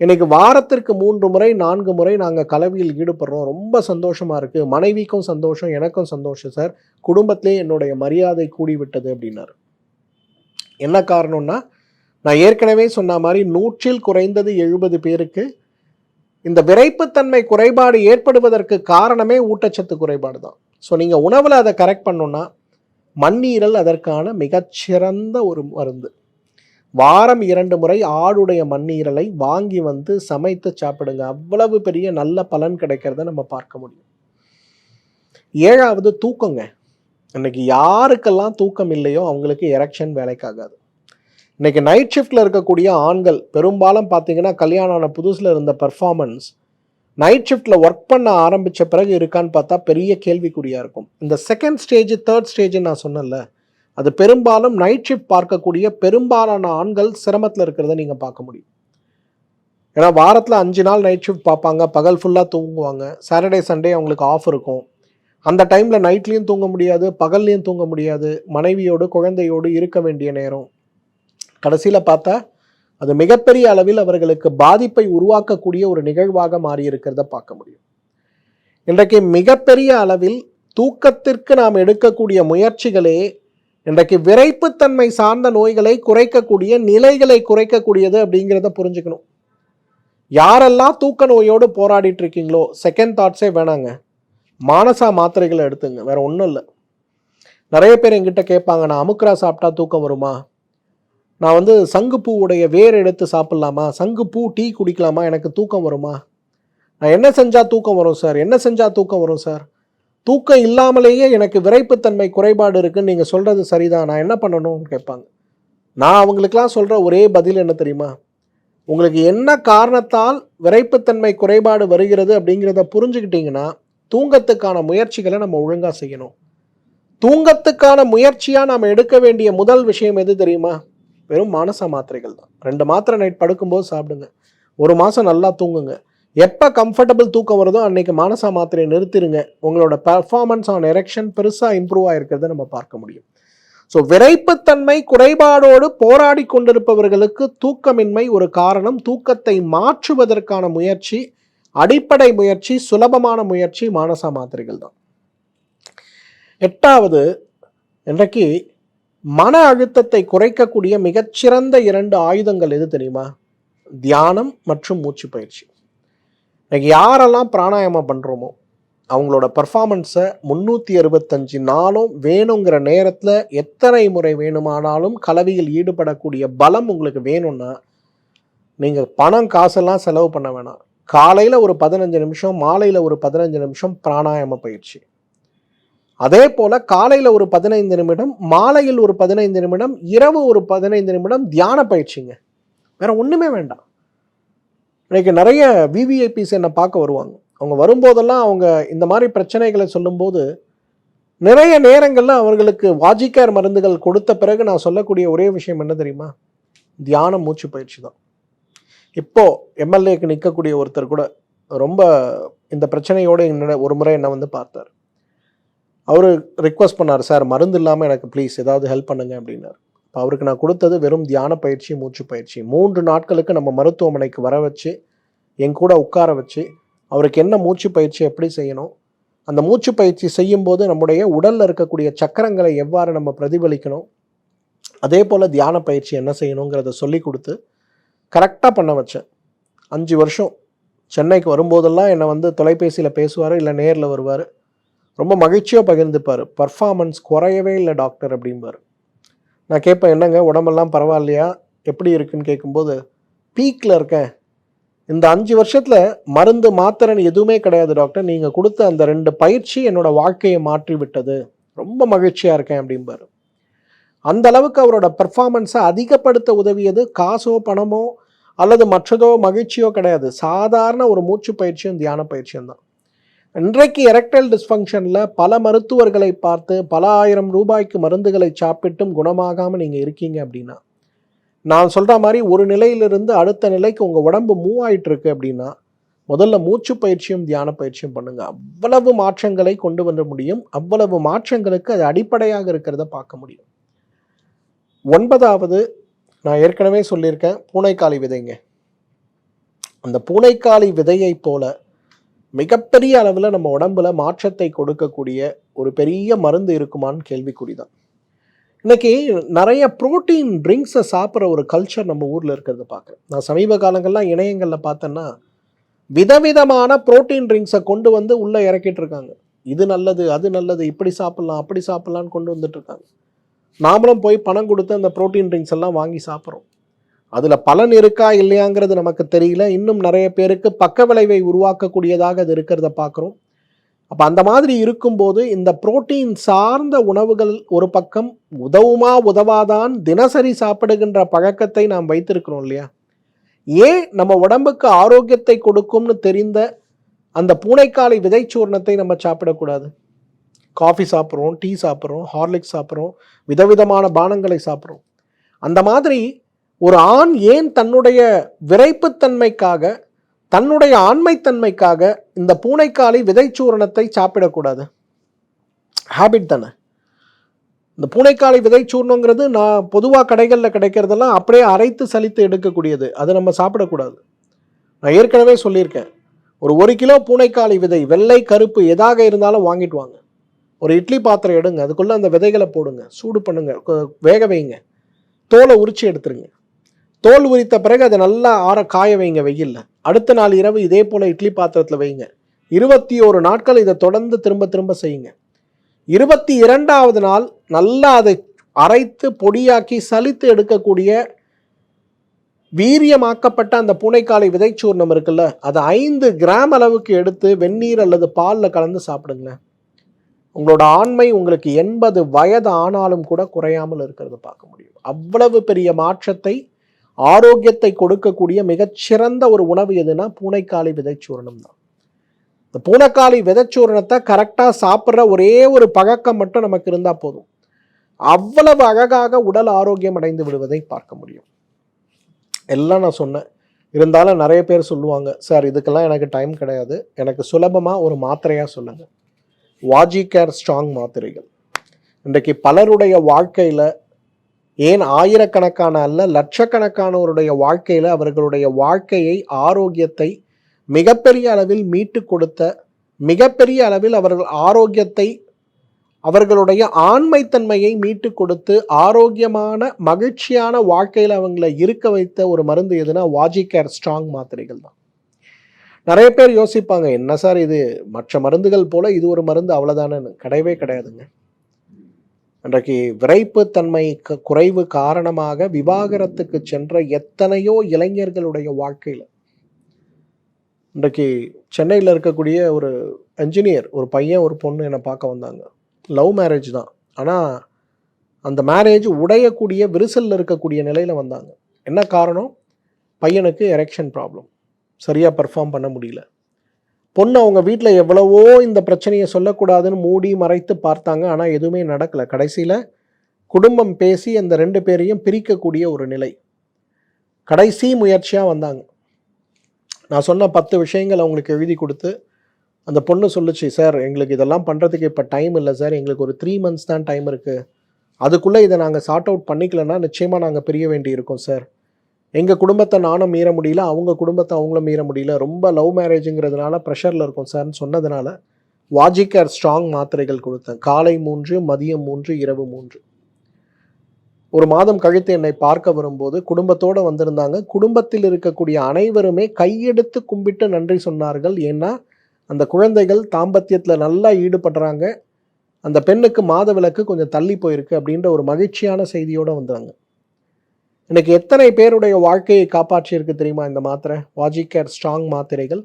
இன்றைக்கி வாரத்திற்கு 3 முறை 4 முறை நாங்கள் கலவியில் ஈடுபடுறோம், ரொம்ப சந்தோஷமாக இருக்குது, மனைவிக்கும் சந்தோஷம், எனக்கும் சந்தோஷம் சார், குடும்பத்திலே என்னுடைய மரியாதை கூடிவிட்டது அப்படின்னாரு. என்ன காரணம்னா, நான் ஏற்கனவே சொன்ன மாதிரி 100ல் குறைந்தது 70 பேருக்கு இந்த விரைப்புத்தன்மை குறைபாடு ஏற்படுவதற்கு காரணமே ஊட்டச்சத்து குறைபாடு தான். ஸோ நீங்கள் உணவில் அதை கரெக்ட் பண்ணணுன்னா மண்ணீரல் அதற்கான மிகச்சிறந்த ஒரு மருந்து. வாரம் 2 முறை ஆடுடைய மண்ணீரலை வாங்கி வந்து சமைத்து சாப்பிடுங்க, அவ்வளவு பெரிய நல்ல பலன் கிடைக்கிறத நம்ம பார்க்க முடியும். 7வது தூக்கங்க. இன்னைக்கு யாருக்கெல்லாம் தூக்கம் இல்லையோ அவங்களுக்கு எரெக்ஷன் வேலைக்காகாது. இன்றைக்கி நைட் ஷிஃப்டில் இருக்கக்கூடிய ஆண்கள் பெரும்பாலும் பார்த்தீங்கன்னா கல்யாணம் ஆன புதுசில் இருந்த பர்ஃபார்மன்ஸ் நைட் ஷிஃப்டில் ஒர்க் பண்ண ஆரம்பித்த பிறகு இருக்கான்னு பார்த்தா பெரிய கேள்விக்குறியாக இருக்கும். இந்த 2nd ஸ்டேஜ் 3rd ஸ்டேஜ்னு நான் சொன்னேன்ல, அது பெரும்பாலும் நைட் ஷிஃப்ட் பார்க்கக்கூடிய பெரும்பாலான ஆண்கள் சிரமத்தில் இருக்கிறத நீங்கள் பார்க்க முடியும். ஏன்னா வாரத்தில் 5 நாள் நைட் ஷிஃப்ட் பார்ப்பாங்க, பகல் ஃபுல்லாக தூங்குவாங்க, சாட்டர்டே சண்டே அவங்களுக்கு ஆஃப் இருக்கும். அந்த டைமில் நைட்லேயும் தூங்க முடியாது, பகல்லையும் தூங்க முடியாது, மனைவியோடு குழந்தையோடு இருக்க வேண்டிய நேரம். கடைசியில் பார்த்தா அது மிகப்பெரிய அளவில் அவர்களுக்கு பாதிப்பை உருவாக்கக்கூடிய ஒரு நிகழ்வாக மாறி இருக்கிறத பார்க்க முடியும். இன்றைக்கு மிகப்பெரிய அளவில் தூக்கத்திற்கு நாம் எடுக்கக்கூடிய முயற்சிகளே இன்றைக்கு விரைப்புத்தன்மை சார்ந்த நோய்களை குறைக்கக்கூடிய நிலைகளை குறைக்கக்கூடியது அப்படிங்கிறத புரிஞ்சுக்கணும். யாரெல்லாம் தூக்க நோயோடு போராடிட்டு இருக்கீங்களோ செகண்ட் தாட்ஸே வேணாங்க, மானசா மாத்திரைகளை எடுத்துங்க, வேற ஒன்றும் இல்லை. நிறைய பேர் எங்கிட்ட கேட்பாங்க, நான் அமுக்ரா சாப்பிட்டா தூக்கம் வருமா, நான் வந்து சங்குப்பூவுடைய வேர் எடுத்து சாப்பிட்லாமா, சங்குப்பூ டீ குடிக்கலாமா, எனக்கு தூக்கம் வருமா, நான் என்ன செஞ்சால் தூக்கம் வரும் சார், என்ன செஞ்சால் தூக்கம் வரும் சார், தூக்கம் இல்லாமலேயே எனக்கு விரைப்புத்தன்மை குறைபாடு இருக்குன்னு நீங்கள் சொல்கிறது சரிதான், நான் என்ன பண்ணணும்னு கேட்பாங்க. நான் அவங்களுக்கெல்லாம் சொல்கிற ஒரே பதில் என்ன தெரியுமா, உங்களுக்கு என்ன காரணத்தால் விரைப்புத்தன்மை குறைபாடு வருகிறது அப்படிங்கிறத புரிஞ்சுக்கிட்டிங்கன்னா தூங்கத்துக்கான முயற்சிகளை நம்ம ஒழுங்காக செய்யணும். தூங்கத்துக்கான முயற்சியாக நாம் எடுக்க வேண்டிய முதல் விஷயம் எது தெரியுமா, வெறும் மானசா மாத்திரைகள் தான். 2 மாத்திரை நைட் படுக்கும்போது சாப்பிடுங்க, 1 மாதம் நல்லா தூங்குங்க. எப்போ கம்ஃபர்டபுள் தூக்கம் வருதோ அன்றைக்கி மானசா மாத்திரையை நிறுத்திடுங்க. உங்களோட பெர்ஃபார்மன்ஸ் ஆன் எரெக்ஷன் பெருசாக இம்ப்ரூவ் ஆகிருக்கிறத நம்ம பார்க்க முடியும். ஸோ விரைப்புத்தன்மை குறைபாடோடு போராடி கொண்டிருப்பவர்களுக்கு தூக்கமின்மை ஒரு காரணம். தூக்கத்தை மாற்றுவதற்கான முயற்சி, அடிப்படை முயற்சி, சுலபமான முயற்சி மானசா மாத்திரைகள் தான். 8வது, இன்றைக்கு மன அழுத்தத்தை குறைக்கக்கூடிய மிகச்சிறந்த 2 ஆயுதங்கள் எது தெரியுமா, தியானம் மற்றும் மூச்சு பயிற்சி. இன்னைக்கு யாரெல்லாம் பிராணாயாமம் பண்ணுறோமோ அவங்களோட பர்ஃபார்மன்ஸை 365 நாளும் வேணுங்கிற நேரத்தில் எத்தனை முறை வேணுமானாலும் கலவியில் ஈடுபடக்கூடிய பலம் உங்களுக்கு வேணும்னா நீங்கள் பணம் காசெல்லாம் செலவு பண்ண வேணாம். காலையில் ஒரு 15 நிமிஷம், மாலையில் ஒரு 15 நிமிஷம் பிராணாயாம பயிற்சி. அதே போல் காலையில் ஒரு 15 நிமிடம், மாலையில் ஒரு 15 நிமிடம், இரவு ஒரு 15 நிமிடம் தியான பயிற்சிங்க. வேறு ஒன்றுமே வேண்டாம். இன்றைக்கி நிறைய விவிஐபிஸ் என்னை பார்க்க வருவாங்க. அவங்க வரும்போதெல்லாம் அவங்க இந்த மாதிரி பிரச்சனைகளை சொல்லும்போது நிறைய நேரங்களில் அவர்களுக்கு வாஜிகேர் மருந்துகள் கொடுத்த பிறகு நான் சொல்லக்கூடிய ஒரே விஷயம் என்ன தெரியுமா, தியானம் மூச்சு பயிற்சி தான். இப்போது எம்எல்ஏக்கு நிற்கக்கூடிய ஒருத்தர் கூட ரொம்ப இந்த பிரச்சனையோடு என்னோட ஒரு முறை என்னை வந்து பார்த்தார். அவர் ரிக்வஸ்ட் பண்ணார், சார் மருந்து இல்லாமல் எனக்கு ப்ளீஸ் ஏதாவது ஹெல்ப் பண்ணுங்க அப்படின்னார். இப்போ அவருக்கு நான் கொடுத்தது வெறும் தியான பயிற்சி, மூச்சு பயிற்சி. 3 நாட்களுக்கு நம்ம மருத்துவமனைக்கு வர வச்சு என் கூட உட்கார வச்சு அவருக்கு என்ன மூச்சு பயிற்சி எப்படி செய்யணும், அந்த மூச்சு பயிற்சி செய்யும்போது நம்முடைய உடலில் இருக்கக்கூடிய சக்கரங்களை எவ்வாறு நம்ம பிரதிபலிக்கணும், அதே போல் தியான பயிற்சி என்ன செய்யணுங்கிறத சொல்லி கொடுத்து கரெக்டாக பண்ண வச்சேன். 5 வருஷம் சென்னைக்கு வரும்போதெல்லாம் என்னை வந்து தொலைபேசியில் பேசுவார், இல்லை நேரில் வருவார். ரொம்ப மகிழ்ச்சியாக பகிர்ந்துப்பார். பர்ஃபார்மன்ஸ் குறையவே இல்லை டாக்டர் அப்படிம்பார். நான் கேட்பேன், என்னங்க உடம்பெல்லாம் பரவாயில்லையா, எப்படி இருக்குன்னு கேட்கும்போது, பீக்கில் இருக்கேன், இந்த 5 வருஷத்தில் மருந்து மாத்திரைன்னு எதுவுமே கிடையாது டாக்டர், நீங்கள் கொடுத்த அந்த 2 பயிற்சி என்னோடய வாழ்க்கையை மாற்றி விட்டது, ரொம்ப மகிழ்ச்சியாக இருக்கேன் அப்படிம்பார். அந்த அளவுக்கு அவரோட பெர்ஃபார்மன்ஸை அதிகப்படுத்த உதவியது காசோ பணமோ அல்லது மற்றதோ மகிழ்ச்சியோ கிடையாது, சாதாரண ஒரு மூச்சு பயிற்சியும் தியான பயிற்சியும் தான். இன்றைக்கு எரெக்டைல் டிஸ்ஃபங்க்ஷனில் பல மருத்துவர்களை பார்த்து பல ஆயிரம் ரூபாய்க்கு மருந்துகளை சாப்பிட்டும் குணமாகாமல் நீங்கள் இருக்கீங்க அப்படின்னா, நான் சொல்கிற மாதிரி ஒரு நிலையிலிருந்து அடுத்த நிலைக்கு உங்கள் உடம்பு மூவ் ஆகிட்டு இருக்கு அப்படின்னா, முதல்ல மூச்சு பயிற்சியும் தியான பயிற்சியும் பண்ணுங்கள். அவ்வளவு மாற்றங்களை கொண்டு வர முடியும். அவ்வளவு மாற்றங்களுக்கு அது அடிப்படையாக இருக்கிறத பார்க்க முடியும். 9வது, நான் ஏற்கனவே சொல்லியிருக்கேன், பூனைக்காளி விதைங்க. அந்த பூனைக்காளி விதையை போல மிகப்பெரிய அளவில் நம்ம உடம்புல மாற்றத்தை கொடுக்கக்கூடிய ஒரு பெரிய மருந்து இருக்குமான்னு கேள்விக்குறிதான். இன்னைக்கு நிறைய ப்ரோட்டீன் ட்ரிங்க்ஸை சாப்பிட்ற ஒரு கல்ச்சர் நம்ம ஊரில் இருக்கிறத பார்க்குறேன். நான் சமீப காலங்கள்லாம் இணையங்களில் பார்த்தேன்னா விதவிதமான ப்ரோட்டீன் ட்ரிங்க்ஸை கொண்டு வந்து உள்ளே இறக்கிட்டு இருக்காங்க. இது நல்லது, அது நல்லது, இப்படி சாப்பிட்லாம், அப்படி சாப்பிட்லான்னு கொண்டு வந்துட்டு இருக்காங்க. நாமளும் போய் பணம் கொடுத்து அந்த ப்ரோட்டீன் ட்ரிங்க்ஸ் எல்லாம் வாங்கி சாப்பிட்றோம். அதில் பலன் இருக்கா இல்லையாங்கிறது நமக்கு தெரியல. இன்னும் நிறைய பேருக்கு பக்க விளைவை உருவாக்கக்கூடியதாக அது இருக்கிறத பார்க்குறோம். அப்போ அந்த மாதிரி இருக்கும்போது இந்த புரோட்டீன் சார்ந்த உணவுகள் ஒரு பக்கம் உதவுமா உதவாதான் தினசரி சாப்பிடுகின்ற பழக்கத்தை நாம் வைத்திருக்கிறோம் இல்லையா? ஏன் நம்ம உடம்புக்கு ஆரோக்கியத்தை கொடுக்கும்னு தெரிந்த அந்த பூனைக்காளி விதைச்சூர்ணத்தை நம்ம சாப்பிடக்கூடாது? காஃபி சாப்பிட்றோம், டீ சாப்பிட்றோம், ஹார்லிக்ஸ் சாப்பிட்றோம், விதவிதமான பானங்களை சாப்பிட்றோம். அந்த மாதிரி ஒரு ஆண் ஏன் தன்னுடைய விரைப்புத்தன்மைக்காக, தன்னுடைய ஆண்மைத்தன்மைக்காக இந்த பூனைக்காளி விதைச்சூரணத்தை சாப்பிடக்கூடாது? ஹேபிட் தானே. இந்த பூனைக்காளி விதைச்சூர்ணங்கிறது நான் பொதுவாக கடைகளில் கிடைக்கிறதெல்லாம் அப்படியே அரைத்து சலித்து எடுக்கக்கூடியது. அதை நம்ம சாப்பிடக்கூடாது. நான் ஏற்கனவே சொல்லியிருக்கேன், ஒரு 1 கிலோ பூனைக்காளி விதை வெள்ளை கருப்பு எதாக இருந்தாலும் வாங்கிட்டு வாங்க. ஒரு இட்லி பாத்திரம் எடுங்க, அதுக்குள்ளே அந்த விதைகளை போடுங்க, சூடு பண்ணுங்க, வேக வைங்க, தோலை உரித்து எடுத்துருங்க. தோல் உரித்த பிறகு அதை நல்லா காய வைங்க வெயிலில். அடுத்த நாள் இரவு இதே போல் இட்லி பாத்திரத்தில் வைங்க. 21 நாட்கள் இதை தொடர்ந்து திரும்ப திரும்ப செய்யுங்க. 22வது நாள் நல்லா அதை அரைத்து பொடியாக்கி சலித்து எடுக்கக்கூடிய வீரியமாக்கப்பட்ட அந்த பூனைக்காளி விதைச்சூர்ணம் இருக்குல்ல, அதை 5 கிராம் அளவுக்கு எடுத்து வெந்நீர் அல்லது பாலில் கலந்து சாப்பிடுங்க. உங்களோட ஆண்மை உங்களுக்கு 80 வயது ஆனாலும் கூட குறையாமல் இருக்கிறத பார்க்க முடியும். அவ்வளவு பெரிய மாற்றத்தை, ஆரோக்கியத்தை கொடுக்கக்கூடிய மிகச்சிறந்த ஒரு உணவு எதுனா பூனைக்காளி விதைச்சூரணம் தான். இந்த பூனைக்காளி விதைச்சூரணத்தை கரெக்டாக சாப்பிட்ற ஒரே ஒரு பழக்கம் மட்டும் நமக்கு இருந்தால் போதும், அவ்வளவு அழகாக உடல் ஆரோக்கியம் அடைந்து விடுவதை பார்க்க முடியும். எல்லாம் நான் சொன்னேன். இருந்தாலும் நிறைய பேர் சொல்லுவாங்க, சார் இதுக்கெல்லாம் எனக்கு டைம் கிடையாது, எனக்கு சுலபமாக ஒரு மாத்திரையாக சொல்லுங்கள். வாஜிகேர் ஸ்ட்ராங் மாத்திரைகள் இன்றைக்கு பலருடைய வாழ்க்கையில், ஏன் ஆயிரக்கணக்கான அல்ல லட்சக்கணக்கானவருடைய வாழ்க்கையில் அவர்களுடைய வாழ்க்கையை, ஆரோக்கியத்தை மிகப்பெரிய அளவில் மீட்டு கொடுத்த, மிகப்பெரிய அளவில் அவர்கள் ஆரோக்கியத்தை, அவர்களுடைய ஆண்மைத்தன்மையை மீட்டு கொடுத்து ஆரோக்கியமான மகிழ்ச்சியான வாழ்க்கையில் அவங்கள இருக்க வைத்த ஒரு மருந்து எதுனா வாஜிகேர் ஸ்ட்ராங் மாத்திரைகள் தான். நிறைய பேர் யோசிப்பாங்க, என்ன சார் இது மற்ற மருந்துகள் போல இது ஒரு மருந்து அவ்வளோதானு. கிடையவே கிடையாதுங்க. இன்றைக்கு விரைப்புத்தன்மை குறைவு காரணமாக விவாகரத்துக்கு சென்ற எத்தனையோ இளைஞர்களுடைய வாழ்க்கையில், இன்றைக்கு சென்னையில் இருக்கக்கூடிய ஒரு என்ஜினியர், ஒரு பையன் ஒரு பொண்ணு என்னை பார்க்க வந்தாங்க. லவ் மேரேஜ் தான், ஆனால் அந்த மேரேஜ் உடையக்கூடிய விரிசலில் இருக்கக்கூடிய நிலையில் வந்தாங்க. என்ன காரணம்? பையனுக்கு எரெக்ஷன் ப்ராப்ளம், சரியாக பெர்ஃபார்ம் பண்ண முடியல. பொண்ணு அவங்க வீட்டில் எவ்வளவோ இந்த பிரச்சனையை சொல்லக்கூடாதுன்னு மூடி மறைத்து பார்த்தாங்க, ஆனால் எதுவுமே நடக்கலை. கடைசியில் குடும்பம் பேசி அந்த 2 பேரையும் பிரிக்கக்கூடிய ஒரு நிலை. கடைசி முயற்சியாக வந்தாங்க. நான் சொன்ன 10 விஷயங்கள் அவங்களுக்கு எழுதி கொடுத்து, அந்த பொண்ணு சொல்லுச்சு, சார் எங்களுக்கு இதெல்லாம் பண்ணுறதுக்கு இப்போ டைம் இல்லை சார், எங்களுக்கு ஒரு 3 months தான் டைம் இருக்குது, அதுக்குள்ளே இதை நாங்கள் சார்ட் அவுட் பண்ணிக்கலன்னா நிச்சயமாக நாங்கள் பிரிய வேண்டி இருக்கோம் சார். எங்கள் குடும்பத்தை நானும் மீற முடியல, அவங்க குடும்பத்தை அவங்களும் மீற முடியல, ரொம்ப லவ் மேரேஜுங்கிறதுனால ப்ரெஷரில் இருக்கும் சார்னு சொன்னதுனால வாஜிகேர் ஸ்ட்ராங் மாத்திரைகள் கொடுத்தேன். காலை 3, மதியம் 3, இரவு 3. ஒரு மாதம் கழித்து என்னை பார்க்க வரும்போது குடும்பத்தோடு வந்திருந்தாங்க. குடும்பத்தில் இருக்கக்கூடிய அனைவருமே கையெடுத்து கும்பிட்டு நன்றி சொன்னார்கள். ஏன்னா அந்த குழந்தைகள் தாம்பத்தியத்தில் நல்லா ஈடுபடுறாங்க, அந்த பெண்ணுக்கு மாதவிலக்கு கொஞ்சம் தள்ளி போயிருக்கு அப்படின்ற ஒரு மகிழ்ச்சியான செய்தியோடு வந்தாங்க. இன்னைக்கு எத்தனை பேருடைய வாழ்க்கையை காப்பாற்றியிருக்கு தெரியுமா இந்த மாத்திரை? வாஜிகேர் ஸ்ட்ராங் மாத்திரைகள்.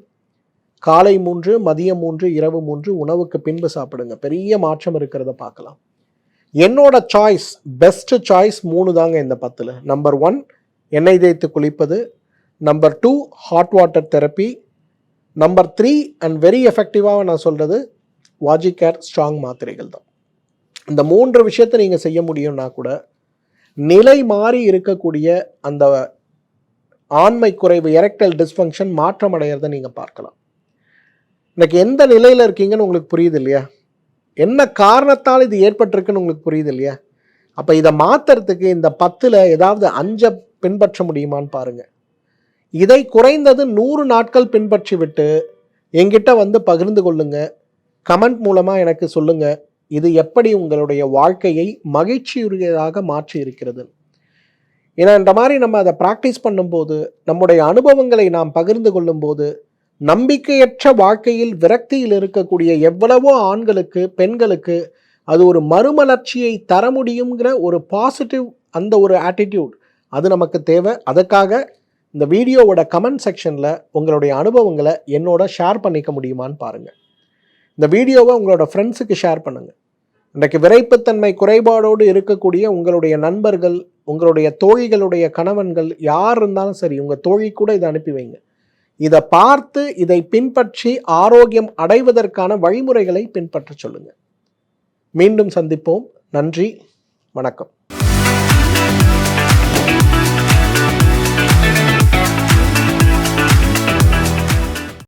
காலை 3, மதியம் 3, இரவு 3 உணவுக்கு பின்பு சாப்பிடுங்க. பெரிய மாற்றம் இருக்கிறத பார்க்கலாம். என்னோட சாய்ஸ், பெஸ்ட் சாய்ஸ் 3 தாங்க இந்த 10ல். நம்பர் 1 எண்ணெய் தேய்த்து குளிப்பது, number 2 hot water therapy, number 3 and very எஃபெக்டிவாக நான் சொல்கிறது வாஜிகேர் ஸ்ட்ராங் மாத்திரைகள் தான். இந்த 3 விஷயத்தை நீங்கள் செய்ய முடியும்னா கூட நிலை மாறி இருக்கக்கூடிய அந்த ஆண்மை குறைவு, எரெக்டைல் டிஸ்ஃபங்க்ஷன் மாற்றம் அடைகிறத நீங்கள் பார்க்கலாம். இன்னைக்கு எந்த நிலையில் இருக்கீங்கன்னு உங்களுக்கு புரியுது இல்லையா? என்ன காரணத்தால் இது ஏற்பட்டிருக்குன்னு உங்களுக்கு புரியுது இல்லையா? அப்போ இதை மாற்றுறதுக்கு இந்த 10ல் ஏதாவது 5 பின்பற்ற முடியுமான்னு பாருங்கள். இதை குறைந்தது 100 நாட்கள் பின்பற்றி விட்டு என்கிட்ட வந்து பகிர்ந்து கொள்ளுங்க. கமெண்ட் மூலமாக எனக்கு சொல்லுங்கள், இது எப்படி உங்களுடைய வாழ்க்கையை மகிழ்ச்சியுரியதாக மாற்றி இருக்கிறது. ஏன்னா இந்த மாதிரி நம்ம அதை ப்ராக்டிஸ் பண்ணும்போது, நம்முடைய அனுபவங்களை நாம் பகிர்ந்து கொள்ளும்போது, நம்பிக்கையற்ற வாழ்க்கையில் விரக்தியில் இருக்கக்கூடிய எவ்வளவோ ஆண்களுக்கு, பெண்களுக்கு அது ஒரு மறுமலர்ச்சியை தர முடியுங்கிற ஒரு பாசிட்டிவ், அந்த ஒரு ஆட்டிடியூட் அது நமக்கு தேவை. அதுக்காக இந்த வீடியோவோட கமெண்ட் செக்ஷனில் உங்களுடைய அனுபவங்களை என்னோட ஷேர் பண்ணிக்க முடியுமான்னு பாருங்கள். இந்த வீடியோவை உங்களோட ஃப்ரெண்ட்ஸுக்கு ஷேர் பண்ணுங்கள். இன்றைக்கு விரைப்புத்தன்மை குறைபாடோடு இருக்கக்கூடிய உங்களுடைய நண்பர்கள், உங்களுடைய தோழிகளுடைய கணவன்கள் யார் இருந்தாலும் சரி, உங்கள் தோழி கூட இதை அனுப்பி வைங்க. இதை பார்த்து இதை பின்பற்றி ஆரோக்கியம் அடைவதற்கான வழிமுறைகளை பின்பற்ற சொல்லுங்கள். மீண்டும் சந்திப்போம். நன்றி, வணக்கம்.